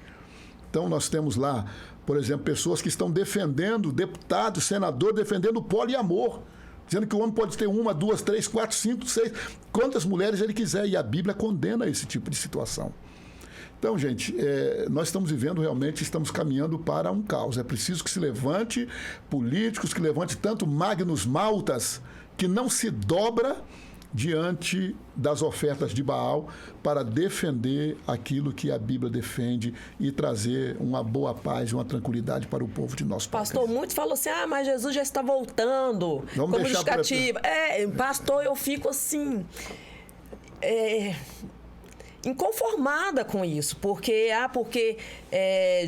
Então, nós temos lá, por exemplo, pessoas que estão defendendo, deputados, senadores, defendendo o poliamor. dizendo que o homem pode ter 1, 2, 3, 4, 5, 6, quantas mulheres ele quiser. E a Bíblia condena esse tipo de situação. Então, gente, nós estamos vivendo realmente, estamos caminhando para um caos. É preciso que se levante políticos, que levante tanto Magnus Maltas, que não se dobra diante das ofertas de Baal para defender aquilo que a Bíblia defende e trazer uma boa paz e uma tranquilidade para o povo de nosso país. Pastor, muito falou assim, mas Jesus já está voltando. Vamos como deixar justificativa. Pastor, eu fico assim... inconformada com isso, porque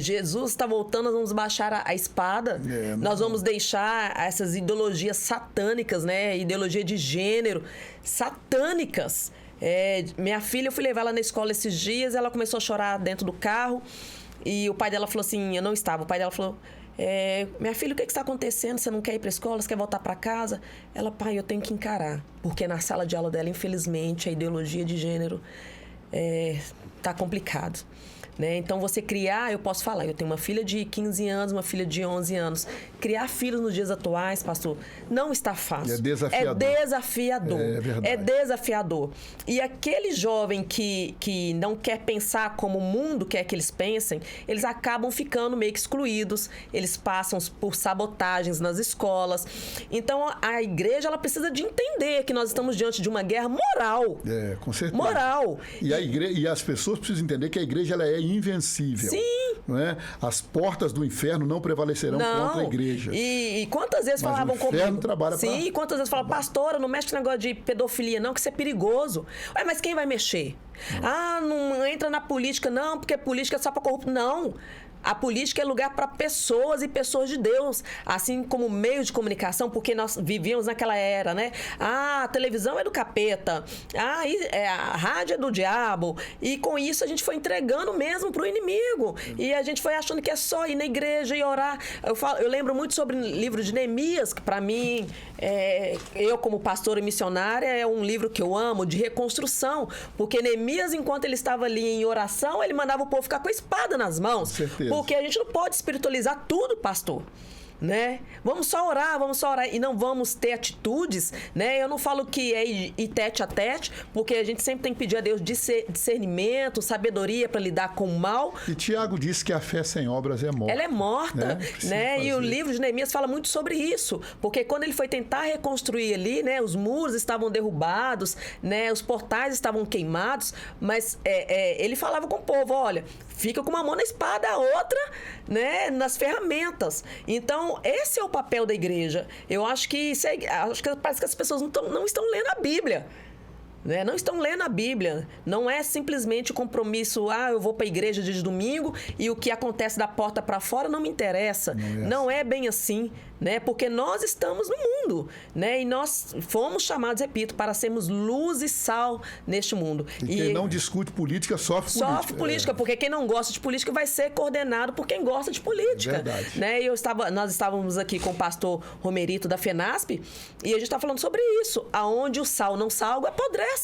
Jesus está voltando, nós vamos baixar a espada, nós vamos deixar essas ideologias satânicas, né? Ideologia de gênero, satânicas. Minha filha, eu fui levar ela na escola esses dias, ela começou a chorar dentro do carro e o pai dela falou assim, eu não estava, o pai dela falou... minha filha, o que está acontecendo? Você não quer ir para a escola? Você quer voltar para casa? Ela, pai, eu tenho que encarar, porque na sala de aula dela, infelizmente, a ideologia de gênero tá complicado, né? Então, você criar, eu posso falar, eu tenho uma filha de 15 anos, uma filha de 11 anos. Criar filhos nos dias atuais, pastor, não está fácil. É desafiador. É desafiador. É verdade. É desafiador. E aquele jovem que não quer pensar como o mundo quer que eles pensem, eles acabam ficando meio que excluídos, eles passam por sabotagens nas escolas. Então, a igreja, ela precisa de entender que nós estamos diante de uma guerra moral. Com certeza. Moral. E as pessoas precisam entender que a igreja ela é invencível. Sim. Não é? As portas do inferno não prevalecerão contra a igreja. E quantas vezes falavam comigo? O inferno trabalha para... Sim, quantas vezes falavam, pastora, não mexe com negócio de pedofilia não, que isso é perigoso. Mas quem vai mexer? Não entra na política não, porque política é só para corrupto. Não. A política é lugar para pessoas e pessoas de Deus, assim como meio de comunicação, porque nós vivíamos naquela era, né? A televisão é do capeta, a rádio é do diabo, e com isso a gente foi entregando mesmo para o inimigo, e a gente foi achando que é só ir na igreja e orar. Eu lembro muito sobre o livro de Neemias, que para mim, eu como pastora e missionária, é um livro que eu amo, de reconstrução, porque Neemias, enquanto ele estava ali em oração, ele mandava o povo ficar com a espada nas mãos. Com certeza. Porque a gente não pode espiritualizar tudo, pastor. Né? Vamos só orar e não vamos ter atitudes, né? Eu não falo que é ir tete a tete, porque a gente sempre tem que pedir a Deus discernimento, sabedoria para lidar com o mal. E Tiago disse que a fé sem obras é morta. Ela é morta, né? E o livro de Neemias fala muito sobre isso, porque quando ele foi tentar reconstruir ali, né, os muros estavam derrubados, né, os portais estavam queimados, mas ele falava com o povo, olha, fica com uma mão na espada, a outra, né, nas ferramentas. Então, esse é o papel da igreja. Eu acho que parece que as pessoas não estão lendo a Bíblia. Né? Não estão lendo a Bíblia. Não é simplesmente o compromisso, eu vou para a igreja de domingo e o que acontece da porta para fora não me interessa. Não é bem assim, né? Porque nós estamos no mundo, né? E nós fomos chamados, repito, para sermos luz e sal neste mundo. E quem não discute política sofre política. Sofre política, porque quem não gosta de política vai ser coordenado por quem gosta de política. Verdade. Né? Nós estávamos aqui com o pastor Romerito da FENASP e a gente está falando sobre isso. Aonde o sal não salga, apodrece.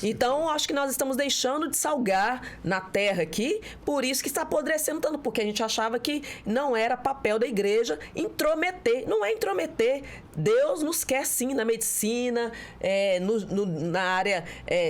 Então, acho que nós estamos deixando de salgar na terra aqui, por isso que está apodrecendo tanto, porque a gente achava que não era papel da igreja intrometer. Não é intrometer. Deus nos quer sim na medicina, na área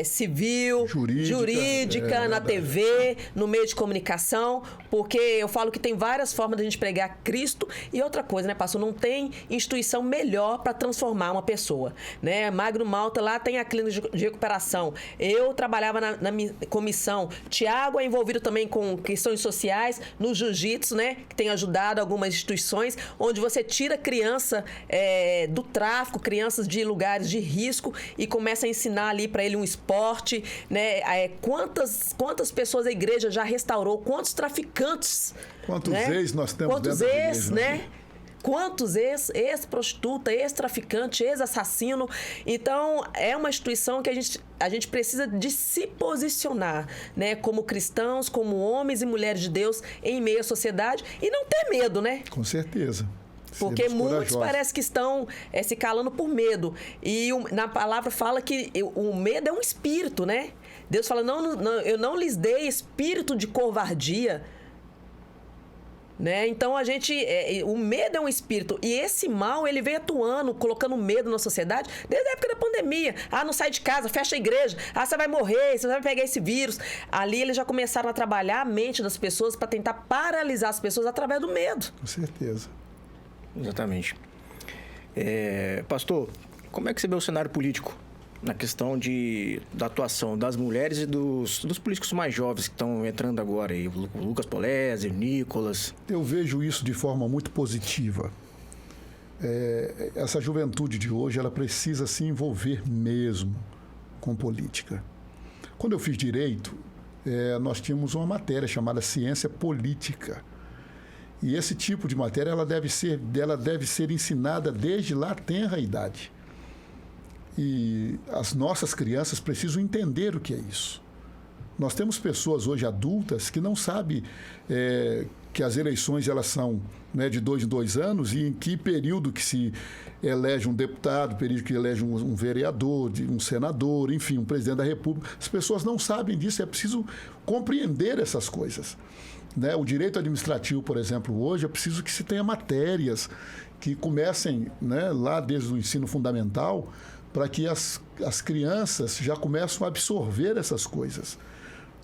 civil, jurídica, na TV, no meio de comunicação, porque eu falo que tem várias formas de a gente pregar Cristo. E outra coisa, né, pastor? Não tem instituição melhor para transformar uma pessoa, né? Magno Malta lá tem a clínica de recuperação. Eu trabalhava na comissão. Tiago é envolvido também com questões sociais, no jiu-jitsu, né? Que tem ajudado algumas instituições, onde você tira criança do tráfico, crianças de lugares de risco e começa a ensinar ali para ele um esporte, né? Quantas pessoas a igreja já restaurou, quantos traficantes, quantos né? ex nós temos quantos dentro da ex, igreja, né? Quantos ex-prostituta, ex-traficante, ex-assassino. Então, é uma instituição que a gente precisa de se posicionar, né? Como cristãos, como homens e mulheres de Deus em meio à sociedade e não ter medo, né? Com certeza. Porque muitos parece que estão se calando por medo. E na palavra fala que o medo é um espírito, né? Deus fala, não, eu não lhes dei espírito de covardia, Né? Então, o medo é um espírito. E esse mal, ele vem atuando, colocando medo na sociedade desde a época da pandemia. Não sai de casa, fecha a igreja. Você vai morrer, você vai pegar esse vírus. Ali, eles já começaram a trabalhar a mente das pessoas para tentar paralisar as pessoas através do medo. Com certeza. Exatamente. Pastor, como é que você vê o cenário político na questão da atuação das mulheres e dos políticos mais jovens que estão entrando agora aí, o Lucas Polezi, o Nicolas? Eu vejo isso de forma muito positiva. Essa juventude de hoje, ela precisa se envolver mesmo com política. Quando eu fiz Direito, nós tínhamos uma matéria chamada Ciência Política. E esse tipo de matéria, ela deve ser ensinada desde lá tenra idade. E as nossas crianças precisam entender o que é isso. Nós temos pessoas hoje adultas que não sabem que as eleições elas são, né, de 2 em 2 anos e em que período que se elege um deputado, período que elege um vereador, um senador, enfim, um presidente da República. As pessoas não sabem disso, é preciso compreender essas coisas. Né? O direito administrativo, por exemplo, hoje é preciso que se tenha matérias que comecem, né, lá desde o ensino fundamental, para que as crianças já começam a absorver essas coisas,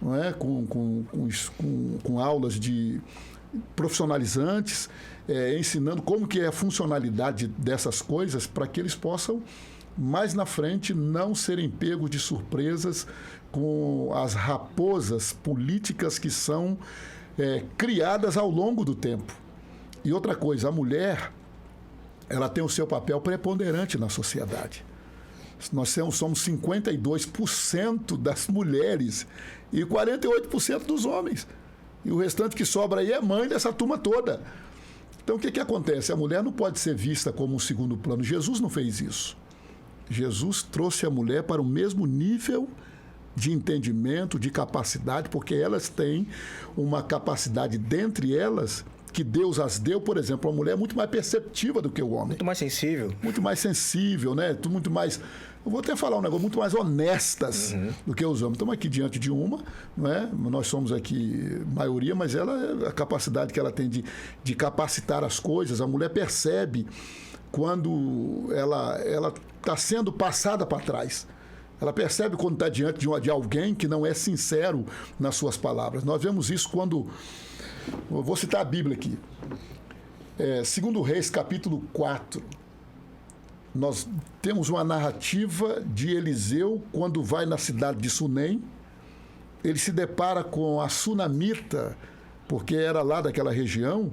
não é? Com aulas de profissionalizantes, ensinando como que é a funcionalidade dessas coisas, para que eles possam, mais na frente, não serem pegos de surpresas com as raposas políticas que são criadas ao longo do tempo. E outra coisa, a mulher, ela tem o seu papel preponderante na sociedade. Nós somos 52% das mulheres e 48% dos homens. E o restante que sobra aí é mãe dessa turma toda. Então, o que acontece? A mulher não pode ser vista como um segundo plano. Jesus não fez isso. Jesus trouxe a mulher para o mesmo nível de entendimento, de capacidade, porque elas têm uma capacidade dentre elas que Deus as deu. Por exemplo, a mulher é muito mais perceptiva do que o homem. Muito mais sensível. Muito mais sensível, né? Muito mais... Eu vou até falar um negócio, muito mais honestas do que os homens. Estamos aqui diante de uma, não é? Nós somos aqui maioria, mas a capacidade que ela tem de capacitar as coisas, a mulher percebe quando ela está sendo passada para trás. Ela percebe quando está diante de alguém que não é sincero nas suas palavras. Nós vemos isso quando... Eu vou citar a Bíblia aqui. 2 Reis, capítulo 4. Nós temos uma narrativa de Eliseu quando vai na cidade de Sunem. Ele se depara com a sunamita, porque era lá daquela região,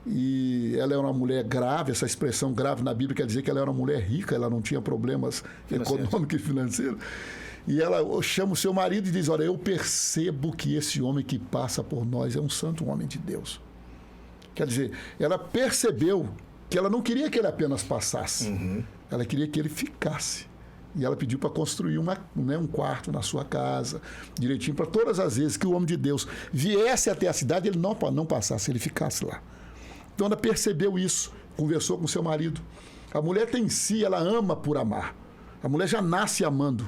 e ela era uma mulher grave. Essa expressão grave na Bíblia quer dizer que ela era uma mulher rica, ela não tinha problemas econômicos e financeiros. E ela chama o seu marido e diz: olha, eu percebo que esse homem que passa por nós é um santo homem de Deus. Quer dizer, ela percebeu que ela não queria que ele apenas passasse. Ela queria que ele ficasse. E ela pediu para construir um quarto na sua casa, direitinho, para todas as vezes que o homem de Deus viesse até a cidade, ele não passasse, ele ficasse lá. Então ela percebeu isso, conversou com seu marido. A mulher tem em si, ela ama por amar. A mulher já nasce amando.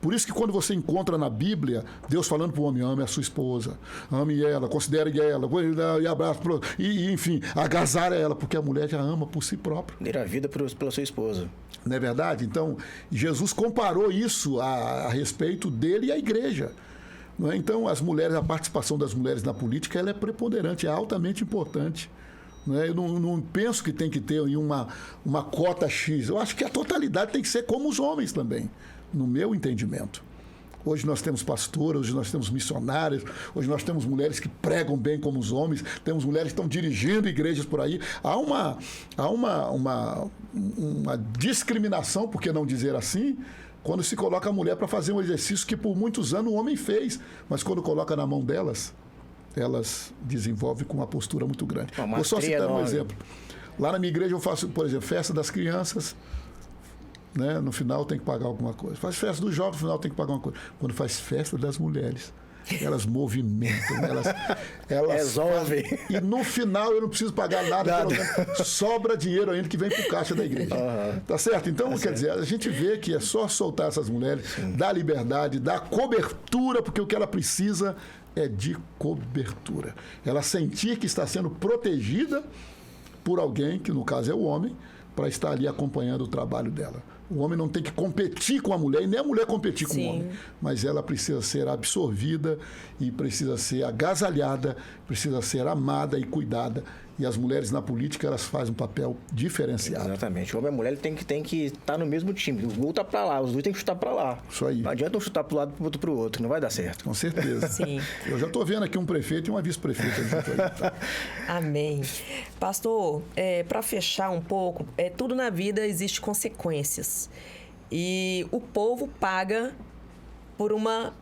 Por isso que quando você encontra na Bíblia Deus falando para o homem: ame a sua esposa, ame ela, considere ela, e abraço, e enfim, agasalha ela, porque a mulher já ama por si própria. Dê a vida pela sua esposa. Não é verdade? Então, Jesus comparou isso a respeito dele e a igreja. Não é? Então, a participação das mulheres na política, ela é preponderante, é altamente importante. Não é? Eu não penso que tem que ter uma cota X. Eu acho que a totalidade tem que ser como os homens também, no meu entendimento. Hoje nós temos pastoras, hoje nós temos missionárias, hoje nós temos mulheres que pregam bem como os homens, temos mulheres que estão dirigindo igrejas por aí. Há uma discriminação, por que não dizer assim, quando se coloca a mulher para fazer um exercício que por muitos anos o homem fez, mas quando coloca na mão delas, elas desenvolvem com uma postura muito grande. Vou só citar um exemplo. Lá na minha igreja eu faço, por exemplo, festa das crianças, né? No final tem que pagar alguma coisa. Faz festa dos jovens, no final tem que pagar alguma coisa. Quando faz festa das mulheres, elas movimentam, elas resolvem. E no final eu não preciso pagar nada. Sobra dinheiro ainda que vem para o caixa da igreja. Tá certo? Então, quer dizer, a gente vê que é só soltar essas mulheres, dar liberdade, dar cobertura, porque o que ela precisa é de cobertura. Ela sentir que está sendo protegida por alguém, que no caso é o homem, para estar ali acompanhando o trabalho dela. O homem não tem que competir com a mulher, e nem a mulher competir com o homem. Mas ela precisa ser absorvida e precisa ser agasalhada, precisa ser amada e cuidada. E as mulheres na política, elas fazem um papel diferenciado. Exatamente. O homem e a mulher tem que estar no mesmo time. O gol tá para lá, os dois têm que chutar para lá. Isso aí. Não adianta um chutar para um lado e outro para o outro, não vai dar certo. Com certeza. Sim. Eu já estou vendo aqui um prefeito e uma vice-prefeita. Tá? Amém. Pastor, para fechar um pouco, tudo na vida existe consequências. E o povo paga por uma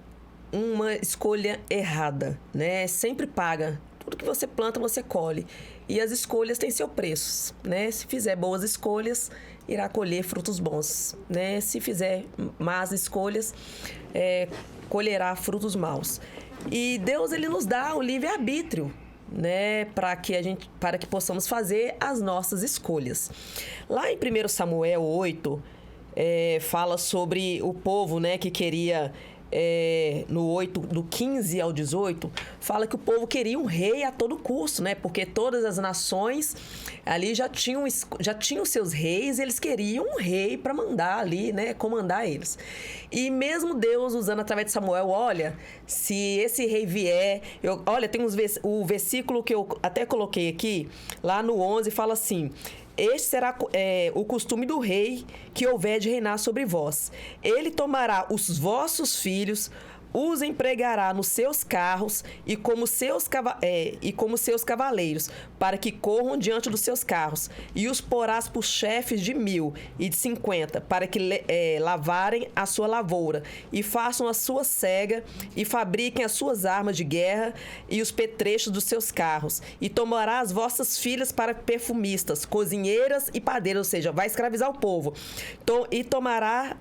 escolha errada, né? Sempre paga. Tudo que você planta, você colhe. E as escolhas têm seu preço, né? Se fizer boas escolhas, irá colher frutos bons, né? Se fizer más escolhas, colherá frutos maus. E Deus, ele nos dá o livre-arbítrio, né? Para que possamos fazer as nossas escolhas. Lá em 1 Samuel 8, fala sobre o povo, né, que queria... no 8, do 15 ao 18, fala que o povo queria um rei a todo custo, né? Porque todas as nações ali já tinham seus reis, eles queriam um rei para mandar ali, né? Comandar eles. E mesmo Deus usando através de Samuel, olha, se esse rei vier... olha, tem o versículo que eu até coloquei aqui, lá no 11, fala assim... Este será o costume do rei que houver de reinar sobre vós. Ele tomará os vossos filhos, os empregará nos seus carros e como seus cavaleiros, para que corram diante dos seus carros, e os porás por chefes de 1.000 e de 50, para que lavarem a sua lavoura, e façam a sua cega, e fabriquem as suas armas de guerra e os petrechos dos seus carros. E tomará as vossas filhas para perfumistas, cozinheiras e padeiras, ou seja, vai escravizar o povo. E tomará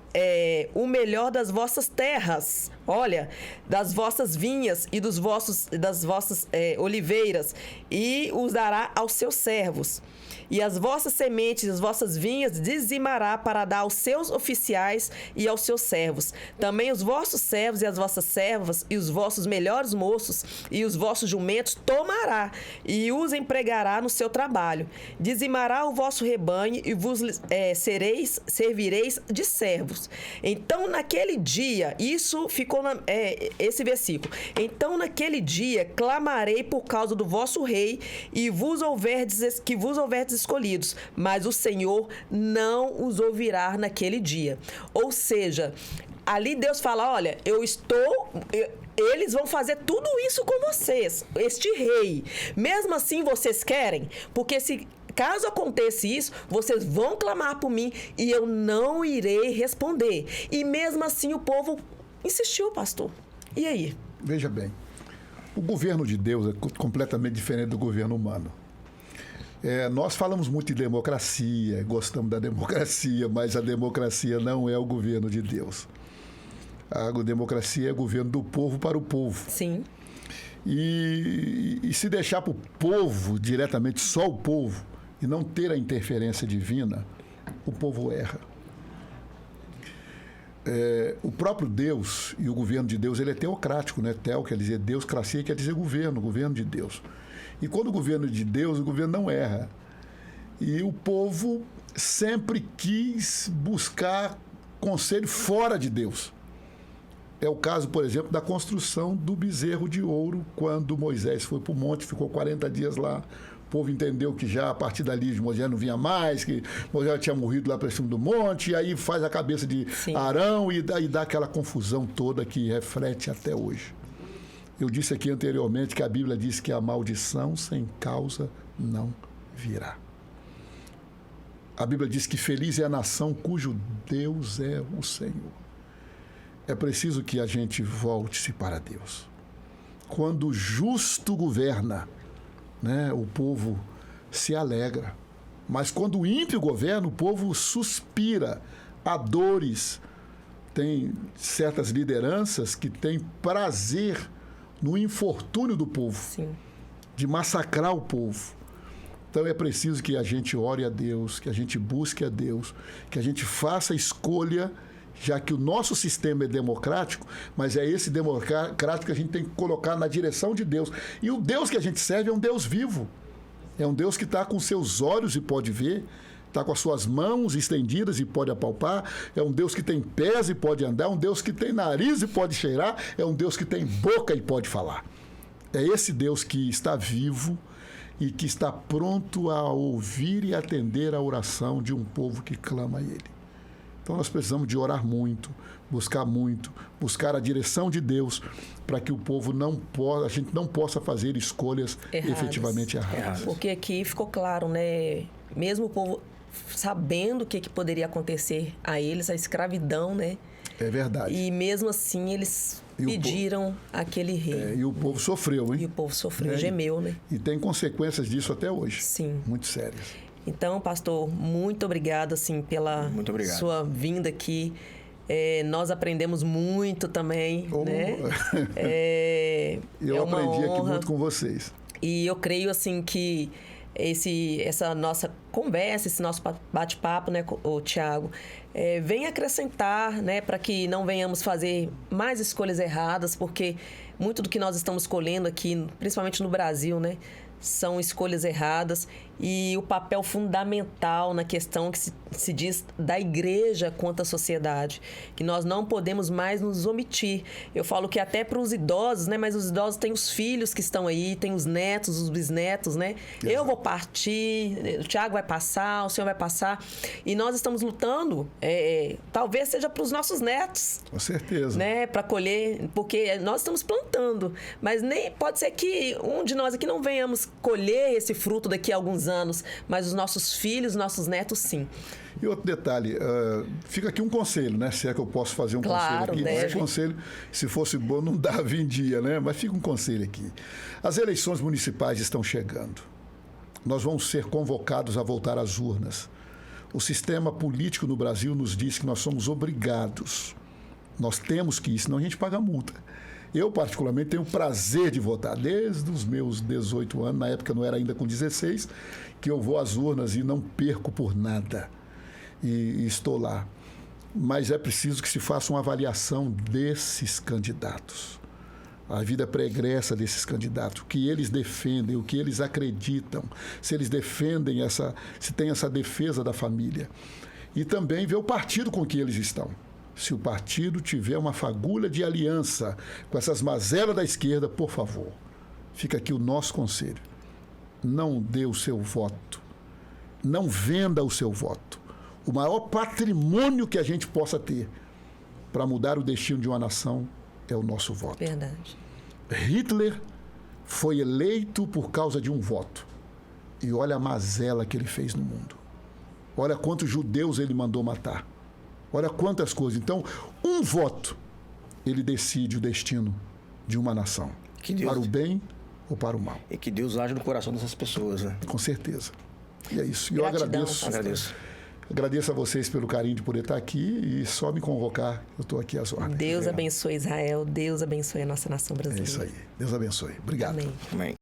o melhor das vossas terras, olha, das vossas vinhas e das vossas oliveiras, e os dará aos seus servos. E as vossas sementes e as vossas vinhas dizimará para dar aos seus oficiais e aos seus servos. Também os vossos servos e as vossas servas e os vossos melhores moços e os vossos jumentos tomará e os empregará no seu trabalho. Dizimará o vosso rebanho e vos servireis de servos. Então, naquele dia, isso ficou esse versículo. Então, naquele dia, clamarei por causa do vosso rei e vos houverdes escolhidos, mas o Senhor não os ouvirá naquele dia. Ou seja, ali Deus fala, olha, eles vão fazer tudo isso com vocês, este rei. Mesmo assim, vocês querem? Porque caso aconteça isso, vocês vão clamar por mim e eu não irei responder. E mesmo assim o povo insistiu, pastor. E aí? Veja bem, o governo de Deus é completamente diferente do governo humano. Nós falamos muito de democracia, gostamos da democracia, mas a democracia não é o governo de Deus. A democracia é o governo do povo para o povo. Sim. E se deixar para o povo, diretamente só o povo, e não ter a interferência divina, o povo erra. O próprio Deus e o governo de Deus, ele é teocrático, né? Teo quer dizer Deus, cracia quer dizer governo de Deus. E quando o governo de Deus, o governo não erra. E o povo sempre quis buscar conselho fora de Deus. É o caso, por exemplo, da construção do bezerro de ouro, quando Moisés foi para o monte, ficou 40 dias lá. O povo entendeu que já a partir dali Moisés não vinha mais, que Moisés tinha morrido lá para cima do monte, e aí faz a cabeça de Arão e dá aquela confusão toda que reflete até hoje. Eu disse aqui anteriormente que a Bíblia diz que a maldição sem causa não virá. A Bíblia diz que feliz é a nação cujo Deus é o Senhor. É preciso que a gente volte-se para Deus. Quando o justo governa, né, o povo se alegra. Mas quando o ímpio governa, o povo suspira, há dores. Tem certas lideranças que têm prazer no infortúnio do povo, Sim. de massacrar o povo. Então é preciso que a gente ore a Deus, que a gente busque a Deus, que a gente faça a escolha, já que o nosso sistema é democrático, mas é esse democrático que a gente tem que colocar na direção de Deus. E o Deus que a gente serve é um Deus vivo. É um Deus que está com seus olhos e pode ver, está com as suas mãos estendidas e pode apalpar, é um Deus que tem pés e pode andar, é um Deus que tem nariz e pode cheirar, é um Deus que tem boca e pode falar. É esse Deus que está vivo e que está pronto a ouvir e atender a oração de um povo que clama a Ele. Então nós precisamos de orar muito, buscar a direção de Deus para que o povo a gente não possa fazer escolhas efetivamente erradas. Porque aqui ficou claro, né? Mesmo o povo sabendo o que poderia acontecer a eles, a escravidão, né? É verdade. E mesmo assim eles pediram aquele rei. E o povo sofreu, hein? E o povo sofreu, gemeu, né? E tem consequências disso até hoje. Sim. Muito sérias. Então, pastor, muito obrigado, assim, pela sua vinda aqui. Nós aprendemos muito também, né? Eu aprendi honra. aqui muito com vocês. E eu creio, assim, que essa nossa conversa, esse nosso bate-papo, né, o Tiago, vem acrescentar, né, para que não venhamos fazer mais escolhas erradas, porque muito do que nós estamos colhendo aqui, principalmente no Brasil, né, são escolhas erradas, e o papel fundamental na questão que se diz da igreja quanto à sociedade, que nós não podemos mais nos omitir. Eu falo que até para os idosos, né? Mas os idosos têm os filhos que estão aí, têm os netos, os bisnetos, né? Exato. Eu vou partir, o Tiago vai passar, o senhor vai passar, e nós estamos lutando, talvez seja para os nossos netos. Com certeza. Né? Para colher, porque nós estamos plantando, mas nem pode ser que um de nós aqui não venhamos colher esse fruto daqui a alguns anos, mas os nossos filhos, nossos netos, sim. E outro detalhe, fica aqui um conselho, né? Se é que eu posso fazer um conselho aqui. Deve. Esse conselho, se fosse bom, não dava em dia, né? Mas fica um conselho aqui. As eleições municipais estão chegando. Nós vamos ser convocados a voltar às urnas. O sistema político no Brasil nos diz que nós somos obrigados. Nós temos que ir, senão a gente paga multa. Eu, particularmente, tenho o prazer de votar desde os meus 18 anos, na época eu não era ainda com 16, que eu vou às urnas e não perco por nada. E estou lá. Mas é preciso que se faça uma avaliação desses candidatos. A vida pregressa desses candidatos, o que eles defendem, o que eles acreditam, se eles defendem se tem essa defesa da família. E também ver o partido com que eles estão. Se o partido tiver uma fagulha de aliança com essas mazelas da esquerda, por favor, fica aqui o nosso conselho. Não dê o seu voto. Não venda o seu voto. O maior patrimônio que a gente possa ter para mudar o destino de uma nação é o nosso voto. Verdade. Hitler foi eleito por causa de um voto. E olha a mazela que ele fez no mundo. Olha quantos judeus ele mandou matar. Olha quantas coisas. Então, um voto, ele decide o destino de uma nação. Para o bem ou para o mal. E que Deus age no coração dessas pessoas, né? Com certeza. E é isso. E eu agradeço a vocês pelo carinho de poder estar aqui e só me convocar, eu estou aqui às ordens. Deus abençoe Israel, Deus abençoe a nossa nação brasileira. É isso aí. Deus abençoe. Obrigado. Amém. Amém.